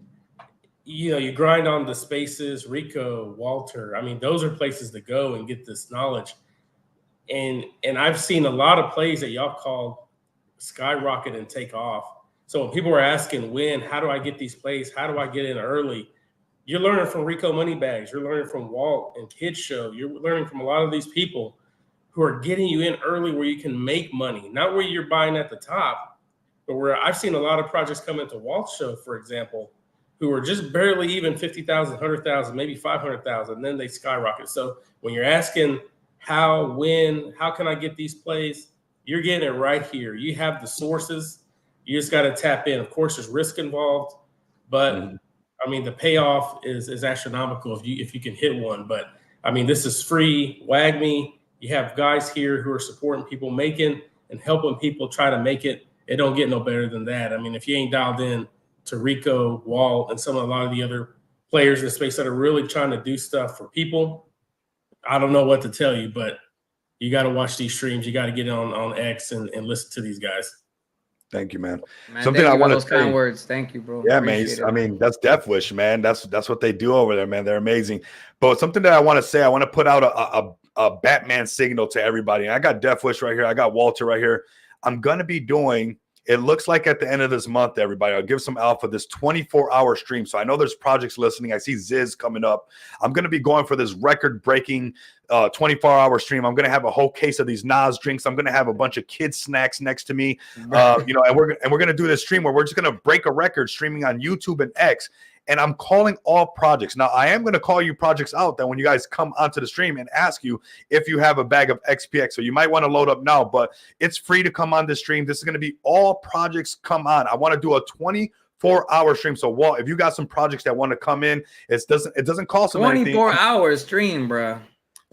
you know, you grind on the spaces, Rico, Walter. I mean, those are places to go and get this knowledge. And I've seen a lot of plays that y'all call skyrocket and take off. So when people are asking when, how do I get these plays? How do I get in early? You're learning from Rico Moneybags. You're learning from Walt and Kid Show. You're learning from a lot of these people who are getting you in early where you can make money, not where you're buying at the top, but where I've seen a lot of projects come into Walt's show, for example, who are just barely even 50,000, 100,000, maybe 500,000, and then they skyrocket. So when you're asking how, when, how can I get these plays, you're getting it right here. You have the sources. You just got to tap in. Of course, there's risk involved, but I mean, the payoff is astronomical if you can hit one. But I mean, this is free. WAGME. You have guys here who are supporting people making and helping people try to make it. It don't get no better than that. I mean, if you ain't dialed in to Rico, Walt, and a lot of the other players in the space that are really trying to do stuff for people, I don't know what to tell you, but you got to watch these streams. You got to get on X and listen to these guys. Thank you, man. Something I want to say. Kind words. Thank you, bro. Yeah, man. I mean, that's Death Wish, man. That's what they do over there, man. They're amazing. But something that I want to say, I want to put out a Batman signal to everybody. And I got Death Wish right here. I got Walter right here. I'm gonna be doing. It looks like at the end of this month, everybody, I'll give some alpha this 24-hour stream. So I know there's projects listening. I see Ziz coming up. I'm going to be going for this record-breaking 24-hour stream. I'm going to have a whole case of these Nas drinks. I'm going to have a bunch of kids snacks next to me. And we're going to do this stream where we're just going to break a record streaming on YouTube and X. And I'm calling all projects. Now, I am going to call you projects out that when you guys come onto the stream and ask you if you have a bag of XPX. So you might want to load up now, but it's free to come on the stream. This is going to be all projects come on. I want to do a 24-hour stream. So, Walt, if you got some projects that want to come in, it doesn't cost them anything. 24-hour stream, bro.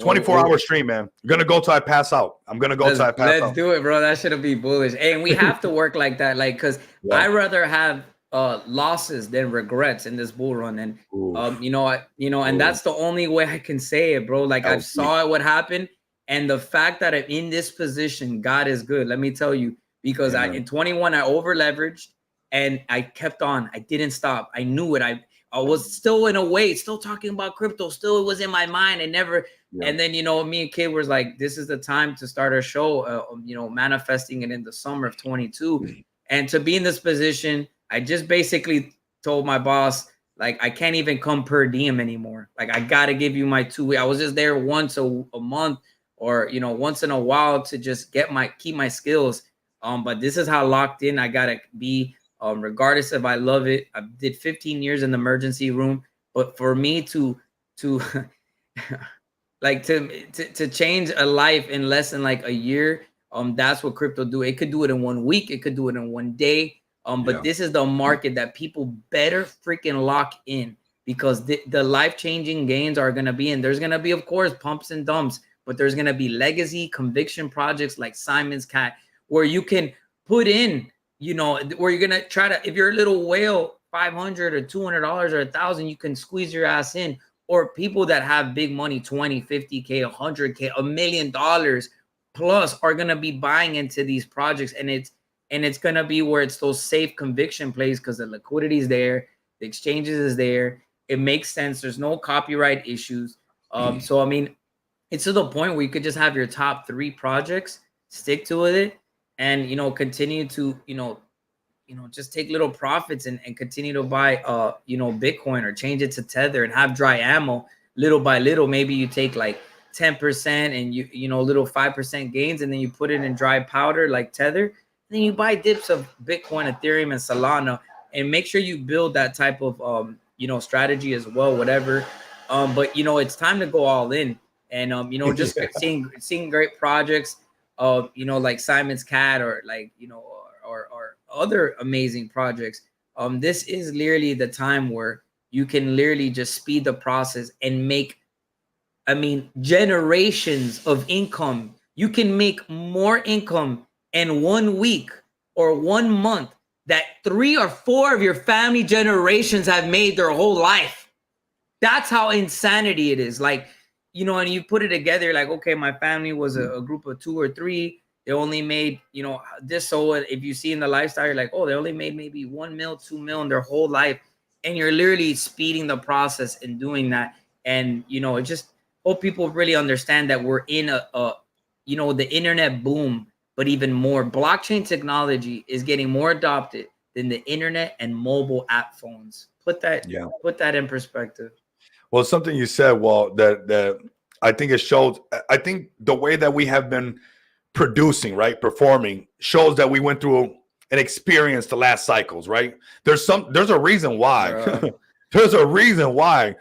24-hour stream, man. I'm going to go till I pass out. I'm going to go till I pass out. Let's do it, bro. That should be bullish. And we have to work like that, like, because I rather have losses than regrets in this bull run, and and that's the only way I can say it, bro. Like I saw it what happened, and the fact that I'm in this position, God is good. Let me tell you, because in 21 I over leveraged and I kept on. I didn't stop. I knew it. I was still in a way, still talking about crypto. Still, it was in my mind. I never. Yeah. And then me and Kid was like, this is the time to start a show. Manifesting it in the summer of 22, and to be in this position. I just basically told my boss, like, I can't even come per diem anymore. Like, I got to give you my 2 weeks. I was just there once a month or, once in a while to just keep my skills. But this is how locked in I got to be, regardless if I love it. I did 15 years in the emergency room. But for me to like to change a life in less than like a year, that's what crypto do. It could do it in 1 week. It could do it in 1 day. But this is the market that people better freaking lock in, because the life-changing gains are going to be in. There's going to be, of course, pumps and dumps, but there's going to be legacy conviction projects like Simon's Cat, where you can put in, where you're going to try to, if you're a little whale, $500 or $200 or $1,000, you can squeeze your ass in. or people that have big money, 20, 50K, 100K, $1 million plus are going to be buying into these projects. And it's going to be where it's those safe conviction plays because the liquidity is there. The exchanges is there. It makes sense. There's no copyright issues. So, I mean, it's to the point where you could just have your top 3 projects, stick to it, and, you know, continue to, just take little profits and continue to buy, Bitcoin or change it to Tether and have dry ammo little by little. Maybe you take like 10% and little 5% gains, and then you put it in dry powder like Tether. And then you buy dips of Bitcoin, Ethereum, and Solana, and make sure you build that type of, strategy as well, whatever. But, it's time to go all in. And, just seeing great projects, like Simon's Cat or like, or other amazing projects. This is literally the time where you can literally just speed the process and make, generations of income. You can make more income in 1 week or 1 month that 3 or 4 of your family generations have made their whole life. That's how insanity it is. Like, and you put it together like, okay, my family was a group of 2 or 3. They only made, this. So if you see in the lifestyle, you're like, oh, they only made maybe 1 mil, 2 mil in their whole life. And you're literally speeding the process and doing that. And, it just hope people really understand that we're in the internet boom, but even more. Blockchain technology is getting more adopted than the internet and mobile app phones. Put that in perspective. Well, something you said, Walt, that I think it shows. I think the way that we have been producing, right, performing, shows that we went through an experience the last cycles, right? There's a reason why. There's a reason why.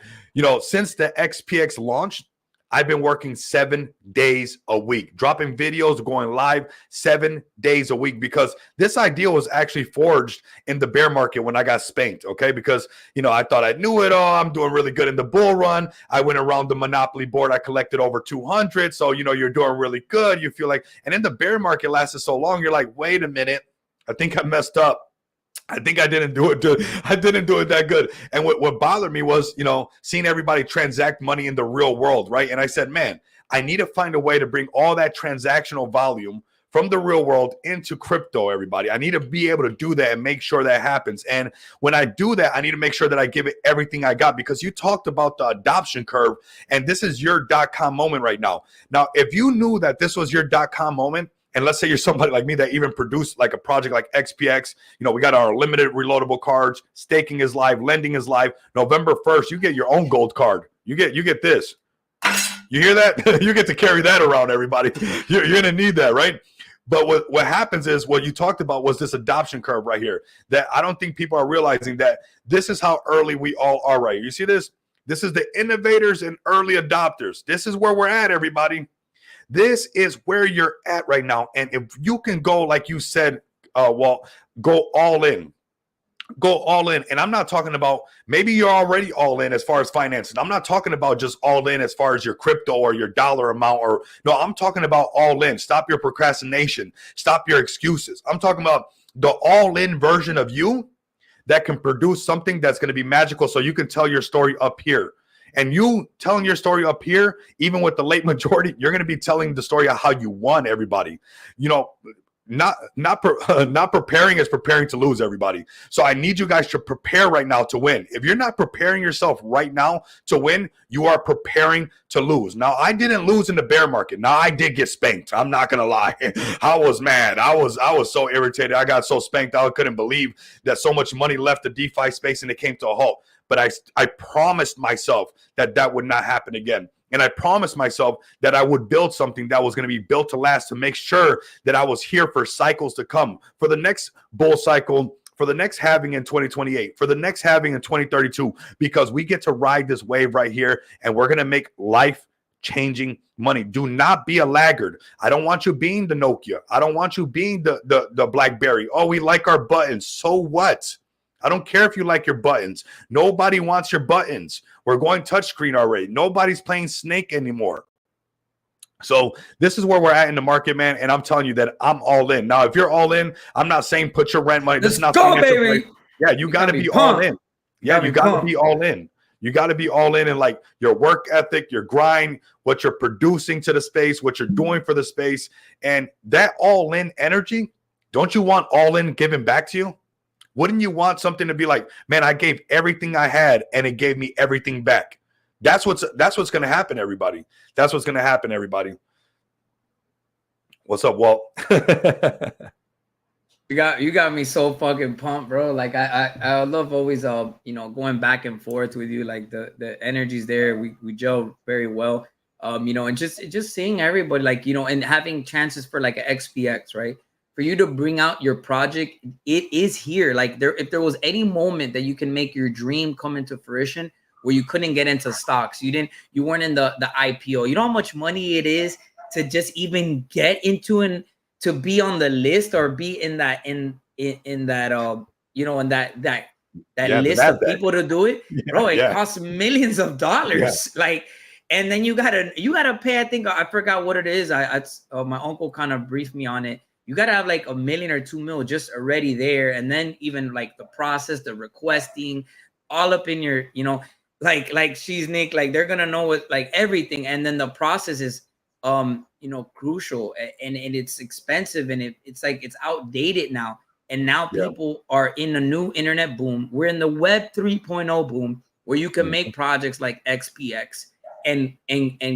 Since the XPX launched, I've been working 7 days a week, dropping videos, going live 7 days a week, because this idea was actually forged in the bear market when I got spanked, okay? Because, I thought I knew it all. I'm doing really good in the bull run. I went around the Monopoly board. I collected over 200. So, you're doing really good. You feel like, and then the bear market lasted so long, you're like, wait a minute, I think I messed up. I think I didn't do it that good. And what bothered me was, seeing everybody transact money in the real world, right? And I said, man, I need to find a way to bring all that transactional volume from the real world into crypto, everybody. I need to be able to do that and make sure that happens. And when I do that, I need to make sure that I give it everything I got, because you talked about the adoption curve, and this is your .com moment right now. Now, if you knew that this was your .com moment, and let's say you're somebody like me that even produced like a project like XPX, we got our limited reloadable cards, staking is live, lending is live. November 1st, you get your own gold card. You get this. You hear that? You get to carry that around, everybody. You're going to need that, right? But what happens is, what you talked about was this adoption curve right here, that I don't think people are realizing that this is how early we all are right here. You see this? This is the innovators and early adopters. This is where we're at, everybody. This is where you're at right now. And if you can go, like you said, Walt, go all in. Go all in. And I'm not talking about, maybe you're already all in as far as finances. I'm not talking about just all in as far as your crypto or your dollar amount. Or no, I'm talking about all in. Stop your procrastination. Stop your excuses. I'm talking about the all in version of you that can produce something that's going to be magical, so you can tell your story up here. And you telling your story up here, even with the late majority, you're going to be telling the story of how you won, everybody. Not preparing is preparing to lose, everybody. So I need you guys to prepare right now to win. If you're not preparing yourself right now to win, you are preparing to lose. Now, I didn't lose in the bear market. Now, I did get spanked. I'm not going to lie. I was mad. I was so irritated. I got so spanked. I couldn't believe that so much money left the DeFi space and it came to a halt. But I promised myself that would not happen again. And I promised myself that I would build something that was going to be built to last, to make sure that I was here for cycles to come, for the next bull cycle, for the next halving in 2028, for the next halving in 2032, because we get to ride this wave right here, and we're going to make life-changing money. Do not be a laggard. I don't want you being the Nokia. I don't want you being the BlackBerry. Oh, we like our buttons. So what? I don't care if you like your buttons. Nobody wants your buttons. We're going touchscreen already. Nobody's playing Snake anymore. So this is where we're at in the market, man. And I'm telling you that I'm all in. Now, if you're all in, I'm not saying put your rent money. This is not go, baby. Yeah, you got to be all in. Yeah, you got to be all in. You got to be all in like your work ethic, your grind, what you're producing to the space, what you're doing for the space. And that all in energy, don't you want all in giving back to you? Wouldn't you want something to be like, man, I gave everything I had and it gave me everything back? That's what's going to happen, everybody. That's what's going to happen, everybody. What's up, Walt? You got me so fucking pumped, bro. Like I love always going back and forth with you. Like the energy's there. We gel very well. And just seeing everybody, like, and having chances for like an XPX, right? For you to bring out your project, it is here. Like if there was any moment that you can make your dream come into fruition where you couldn't get into stocks, you weren't in the IPO. You know how much money it is to just even get into to be on the list or be in that list of people to do it, bro. It costs millions of dollars. Yeah. Like, and then you gotta pay. I think I forgot what it is. My uncle kind of briefed me on it. You gotta have like $1 million or $2 million just already there, and then even like the process, the requesting, all up in your, like she's Nick, like they're gonna know what, like everything, and then the process is crucial, and it's expensive, and it's like it's outdated now. And now people are in a new internet boom. We're in the web 3.0 boom where you can make projects like XPX and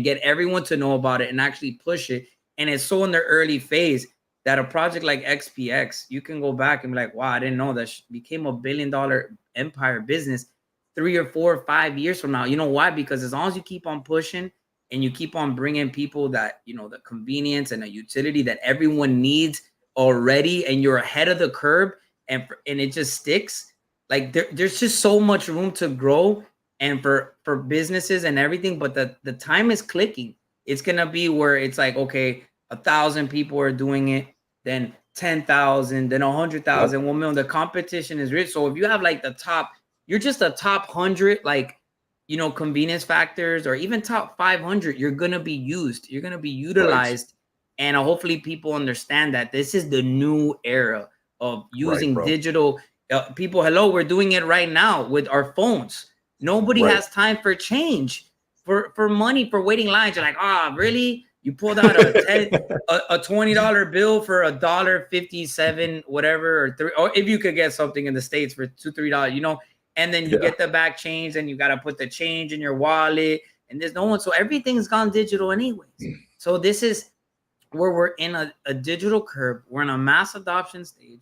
get everyone to know about it and actually push it. And it's so in the early phase that a project like XPX, you can go back and be like, wow, I didn't know that became $1 billion empire business 3 or 4 or 5 years from now. You know why? Because as long as you keep on pushing and you keep on bringing people that, the convenience and the utility that everyone needs already, and you're ahead of the curve, and it just sticks. Like there's just so much room to grow and for businesses and everything. But the time is clicking. It's going to be where it's like, okay, 1,000 people are doing it, then 10,000, then 100,000, 1 million. The competition is rich. So if you have like you're just a top 100, like, convenience factors, or even top 500, you're going to be used. You're going to be utilized. Right. And hopefully people understand that this is the new era of using digital. People, hello, we're doing it right now with our phones. Nobody has time for change, for money, for waiting lines. You're like, really? You pulled out a $20 bill for $1.57, whatever, or $3, or if you could get something in the States for $2-3, and then you get the back change, and you got to put the change in your wallet, and there's no one. So everything's gone digital anyways. So this is where we're in a digital curve. We're in a mass adoption stage,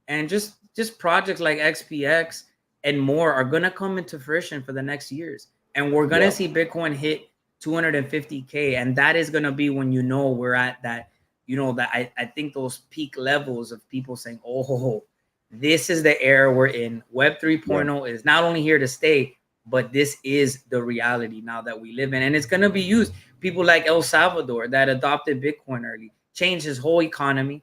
and just projects like XPX and more are going to come into fruition for the next years. And we're going to see Bitcoin hit 250K. And that is going to be when, we're at that, that I think those peak levels of people saying, oh, this is the era we're in. Web 3.0 is not only here to stay, but this is the reality now that we live in. And it's going to be used. People like El Salvador that adopted Bitcoin early, changed his whole economy.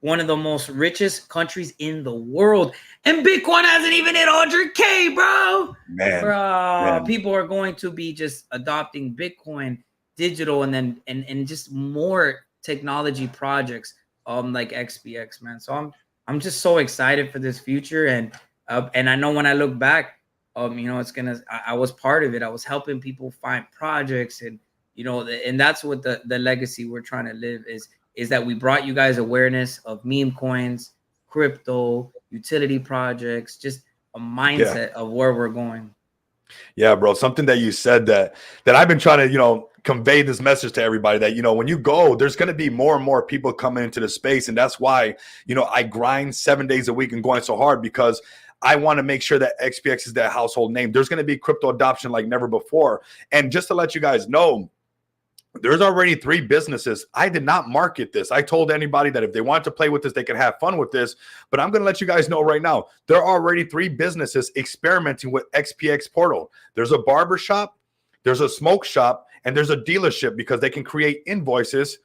One of the most richest countries in the world. And Bitcoin hasn't even hit 100K, bro. Man. People are going to be just adopting Bitcoin digital, and then and just more technology projects like XPX, man. So I'm just so excited for this future. And I know when I look back, I was part of it. I was helping people find projects, and and that's what the legacy we're trying to live is that we brought you guys awareness of meme coins, crypto, utility projects, just a mindset of where we're going. Yeah, bro. Something that you said that I've been trying to, convey this message to everybody that, when you go, there's going to be more and more people coming into the space. And that's why, I grind 7 days a week and going so hard, because I want to make sure that XPX is that household name. There's going to be crypto adoption like never before. And just to let you guys know, there's already 3 businesses. I did not market this. I told anybody that if they want to play with this, they can have fun with this. But I'm going to let you guys know right now, there are already 3 businesses experimenting with XPX Portal. There's a barber shop, there's a smoke shop, and there's a dealership, because they can create invoices,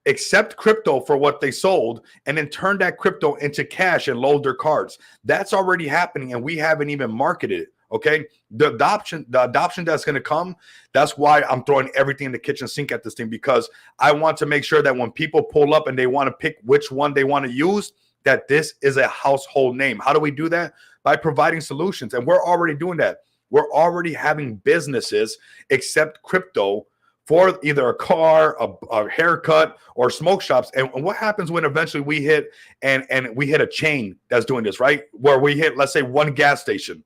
accept crypto for what they sold, and then turn that crypto into cash and load their cards. That's already happening, and we haven't even marketed it. Okay, the adoption that's going to come. That's why I'm throwing everything in the kitchen sink at this thing, because I want to make sure that when people pull up and they want to pick which one they want to use, that this is a household name. How do we do that? By providing solutions, and we're already doing that. we're already having businesses accept crypto for either a car, a haircut, or smoke shops. And what happens when eventually we hit and we hit a chain that's doing this, right? Where we hit, let's say, one gas station.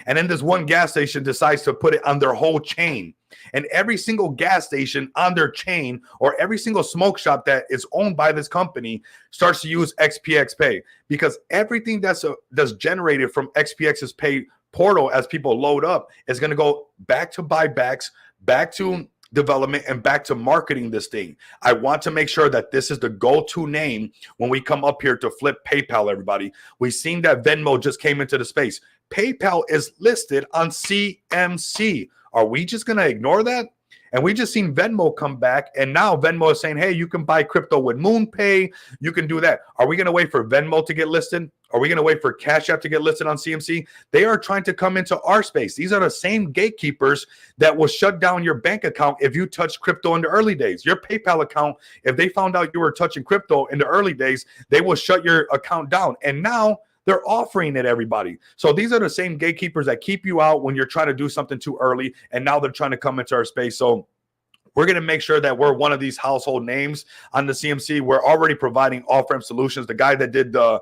And then this one gas station decides to put it on their whole chain. And every single gas station on their chain, or every single smoke shop that is owned by this company, starts to use XPX Pay, because everything that's generated from XPX's Pay portal as people load up is going to go back to buybacks, back to development, and back to marketing this thing. I want to make sure that this is the go-to name when we come up here to flip PayPal, everybody. We've seen that Venmo just came into the space. PayPal is listed on CMC. Are we just going to ignore that? And we just seen Venmo come back, and now Venmo is saying, hey, you can buy crypto with MoonPay. You can do that. Are we going to wait for Venmo to get listed? Are we going to wait for Cash App to get listed on CMC? They are trying to come into our space. These are the same gatekeepers that will shut down your bank account if you touch crypto in the early days. Your PayPal account, if they found out you were touching crypto in the early days, they will shut your account down. And now they're offering it, everybody. So these are the same gatekeepers that keep you out when you're trying to do something too early, and now they're trying to come into our space. So we're going to make sure that we're one of these household names on the CMC. We're already providing off-ramp solutions. The guy that did the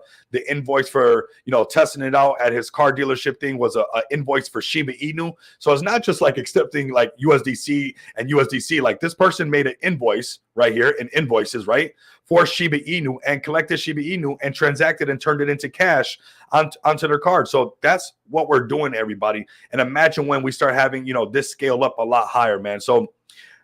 invoice for, testing it out at his car dealership thing was a invoice for Shiba Inu. So it's not just like accepting like USDC and USDC. Like, this person made an invoice right here in invoices, right, for Shiba Inu, and collected Shiba Inu and transacted and turned it into cash onto their card. So that's what we're doing, everybody. And imagine when we start having, this scale up a lot higher, man. So,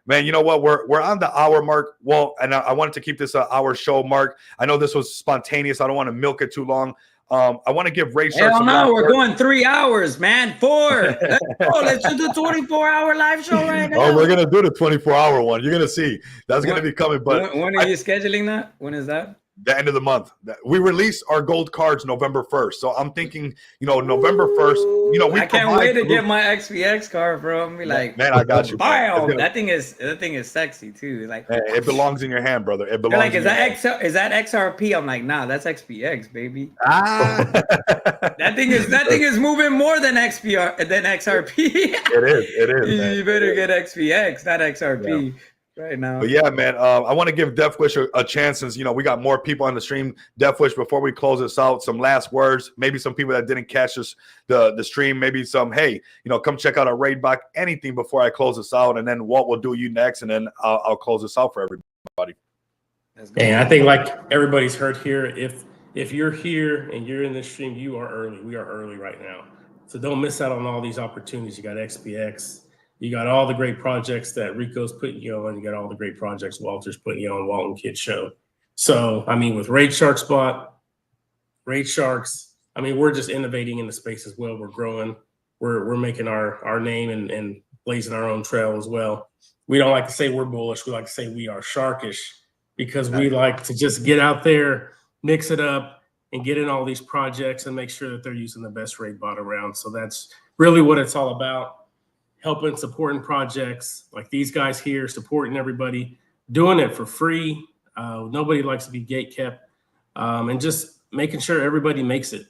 man, you know what? We're on the hour mark. Well, and I wanted to keep this an hour show, Mark. I know this was spontaneous. I don't want to milk it too long. I want to give Ray Shark some no, we're going 3 hours, man. 4. Let's do the 24-hour live show right now. Oh, we're gonna do the 24-hour one. You're gonna see that's gonna be coming. But when are you scheduling that? When is that? The end of the month. We release our gold cards November 1st. So I'm thinking, November 1st, we I can't wait to get my XPX card, bro. I'm be like, man, I got you. Bam! That thing is sexy too. Like, hey, it belongs in your hand, brother. It belongs. Like, is that XRP? I'm like, nah, that's XPX, baby. that thing is moving more than XRP. It is. Man. You better get XPX, not XRP. Yeah. Right now. But yeah, man, I want to give Death Wish a chance, since we got more people on the stream. Death Wish, before we close this out, some last words. Maybe some people that didn't catch this the stream, maybe some, hey, come check out our raid box, anything before I close this out, and then Walt will do you next, and then I'll close this out for everybody. And I think, like everybody's heard here, if you're here and you're in this stream, you are early. We are early right now, so don't miss out on all these opportunities. You got XPX. You got all the great projects that Rico's putting you on. You got all the great projects Walter's putting you on Walton Kid Show. So, with Raid Shark Spot, Raid Sharks, we're just innovating in the space as well. We're growing. We're making our name and blazing our own trail as well. We don't like to say we're bullish. We like to say we are sharkish, because we like to just get out there, mix it up, and get in all these projects and make sure that they're using the best raid bot around. So that's really what it's all about. Helping, supporting projects like these guys here, supporting everybody, doing it for free. Nobody likes to be gatekept, and just making sure everybody makes it.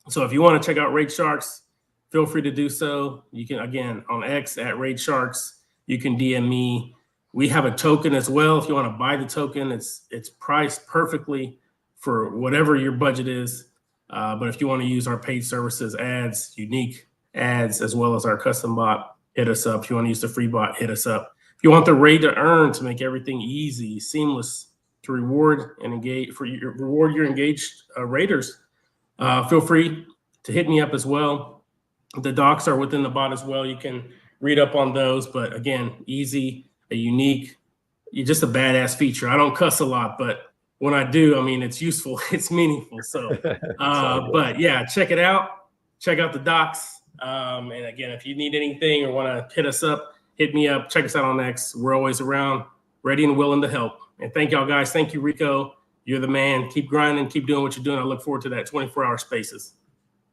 So if you want to check out Raid Sharks, feel free to do so. You can, again, on X at Raid Sharks, you can DM me. We have a token as well. If you want to buy the token, it's priced perfectly for whatever your budget is. But if you want to use our paid services, ads, unique ads, as well as our custom bot, hit us up. If you want to use the free bot, hit us up. If you want the raid to earn, to make everything easy, seamless, to reward your engaged raiders, feel free to hit me up as well. The docs are within the bot as well. You can read up on those. But again, easy, a unique, just a badass feature. I don't cuss a lot, but when I do, it's useful, it's meaningful. So, but yeah, check it out. Check out the docs. And again, if you need anything or want to hit us up, hit me up. Check us out on X. We're always around, ready and willing to help. And thank y'all guys. Thank you, Rico. You're the man. Keep grinding. Keep doing what you're doing. I look forward to that 24-hour spaces.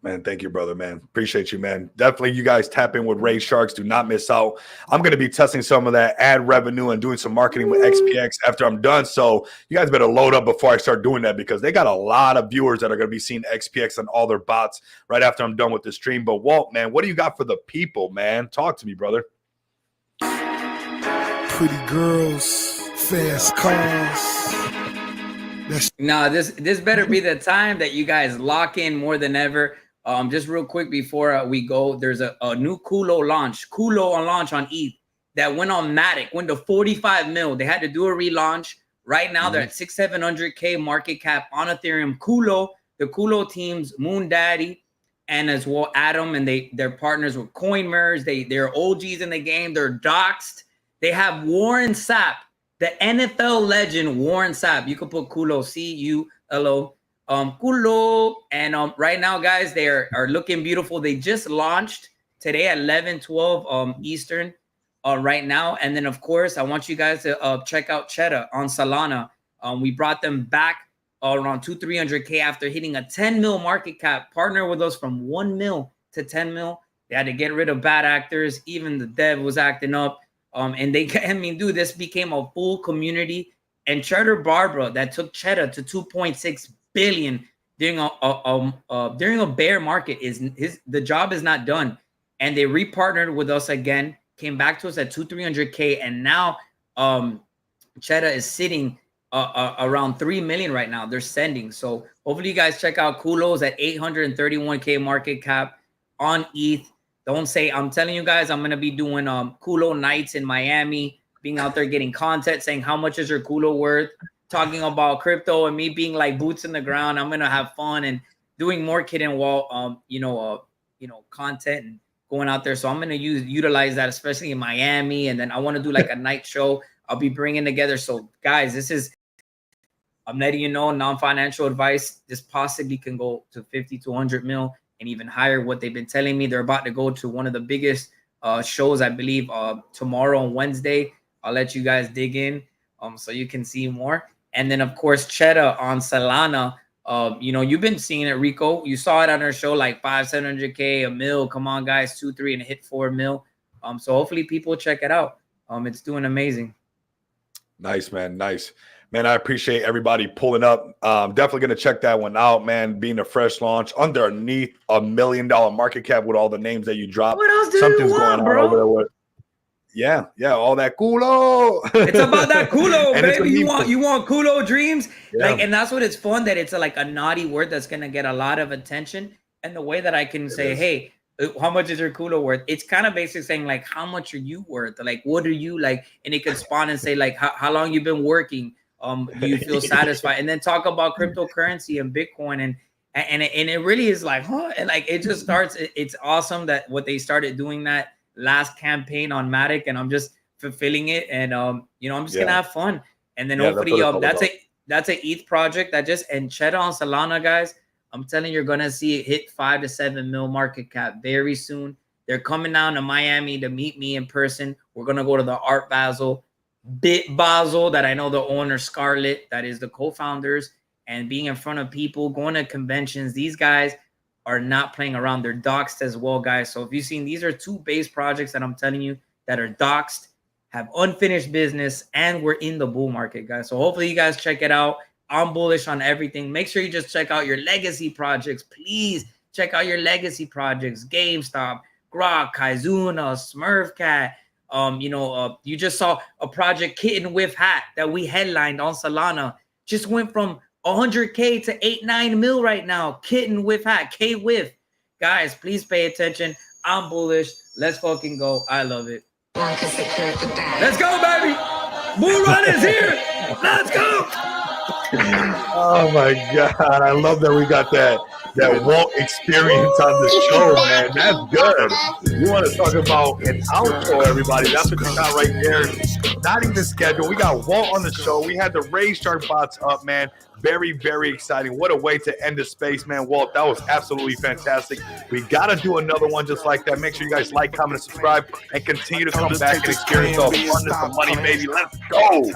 Man, thank you, brother, man. Appreciate you, man. Definitely you guys tap in with Raid Sharks. Do not miss out. I'm going to be testing some of that ad revenue and doing some marketing with XPX after I'm done. So you guys better load up before I start doing that because they got a lot of viewers that are going to be seeing XPX on all their bots right after I'm done with the stream. But Walt, man, what do you got for the people, man? Talk to me, brother. Pretty girls, fast cars. No, this better be the time that you guys lock in more than ever. Just real quick before we go, there's a new Kulo on launch on ETH that went on Matic, went to 45 mil. They had to do a relaunch. Right now, they're at 600-700K market cap on Ethereum. Kulo, the Kulo teams, Moon Daddy, and as well Adam, and they're partners with CoinMERS. They're OGs in the game. They're doxed. They have Warren Sapp, the NFL legend Warren Sapp. You can put Kulo, C-U-L-O. Kulo, and right now, guys, they are looking beautiful. They just launched today at 11:12 Eastern right now. And then, of course, I want you guys to check out Cheddar on Solana. We brought them back around 200-300K after hitting a 10 mil market cap. Partner with us from 1 mil to 10 mil. They had to get rid of bad actors. Even the dev was acting up. And dude, this became a full community. And Cheddar Barbara that took Cheddar to 2.6 billion during a bear market the job is not done. And they repartnered with us again, came back to us at 200-300K, and now Cheddar is sitting around 3 million right now. They're sending. So hopefully you guys check out Kulo's at 831K market cap on ETH. Don't say, I'm telling you guys, I'm going to be doing Kulo nights in Miami, being out there getting content, saying how much is your Kulo worth, talking about crypto, and me being like boots in the ground. I'm going to have fun and doing more Kid and Walt, content and going out there. So I'm going to utilize that, especially in Miami. And then I want to do like a night show I'll be bringing together. So guys, I'm letting you know, non-financial advice. This possibly can go to 50 to 100 mil. And even higher. What they've been telling me, they're about to go to one of the biggest shows, I believe, tomorrow on Wednesday. I'll let you guys dig in so you can see more. And then, of course, Cheddar on Solana. You've been seeing it, Rico. You saw it on our show, like 500-700K, a mil. Come on, guys, 2-3 and hit 4 mil. So hopefully people check it out. It's doing amazing. Nice, man. Nice. Man, I appreciate everybody pulling up. Definitely going to check that one out, man. Being a fresh launch underneath $1 million market cap with all the names that you dropped. What else do Something's you want, going bro? on over there with. Yeah, all that Kulo. It's about that Kulo, baby. You want Kulo dreams? Yeah. And that's what it's fun, that it's like a naughty word that's going to get a lot of attention. And the way that I can say, hey, how much is your Kulo worth? It's kind of basically saying, like, how much are you worth? Like, what are you like? And it can spawn and say, like, how long you've been working. Do you feel satisfied? And then talk about cryptocurrency and Bitcoin and it really is like, huh? And like it just starts. It's awesome that what they started doing that last campaign on Matic, and I'm just fulfilling it. And I'm just gonna have fun. And then hopefully that's a ETH project that just, and Cheddar on Solana, guys. I'm telling you, you're gonna see it hit 5 to 7 mil market cap very soon. They're coming down to Miami to meet me in person. We're gonna go to the Art Basel. Bit Basel, that I know the owner, Scarlett, that is the co-founders, and being in front of people, going to conventions. These guys are not playing around. They're doxed as well, guys. So if you've seen, these are 2 base projects that I'm telling you that are doxed, have unfinished business, and we're in the bull market, guys. So hopefully you guys check it out. I'm bullish on everything. Make sure you just check out your legacy projects. Please check out your legacy projects. GameStop, Grok, Kaizuna, Smurfcat. You just saw a project Kitten Whiff hat that we headlined on Solana. Just went from 100K to 8-9 mil right now. Kitten Whiff hat, K-Whiff. Guys, please pay attention. I'm bullish. Let's fucking go. I love it. Let's go, baby. Bull Run is here. Let's go. Oh my God. I love that we got that Walt experience on the show, man. That's good. You want to talk about an outro, everybody? That's what you got right there. Not even scheduled. We got Walt on the show. We had the Raid Shark bots up, man. Very, very exciting. What a way to end the space, man. Walt, that was absolutely fantastic. We got to do another one just like that. Make sure you guys like, comment, and subscribe, and continue to come back and experience all the funness of money, baby. Let's go.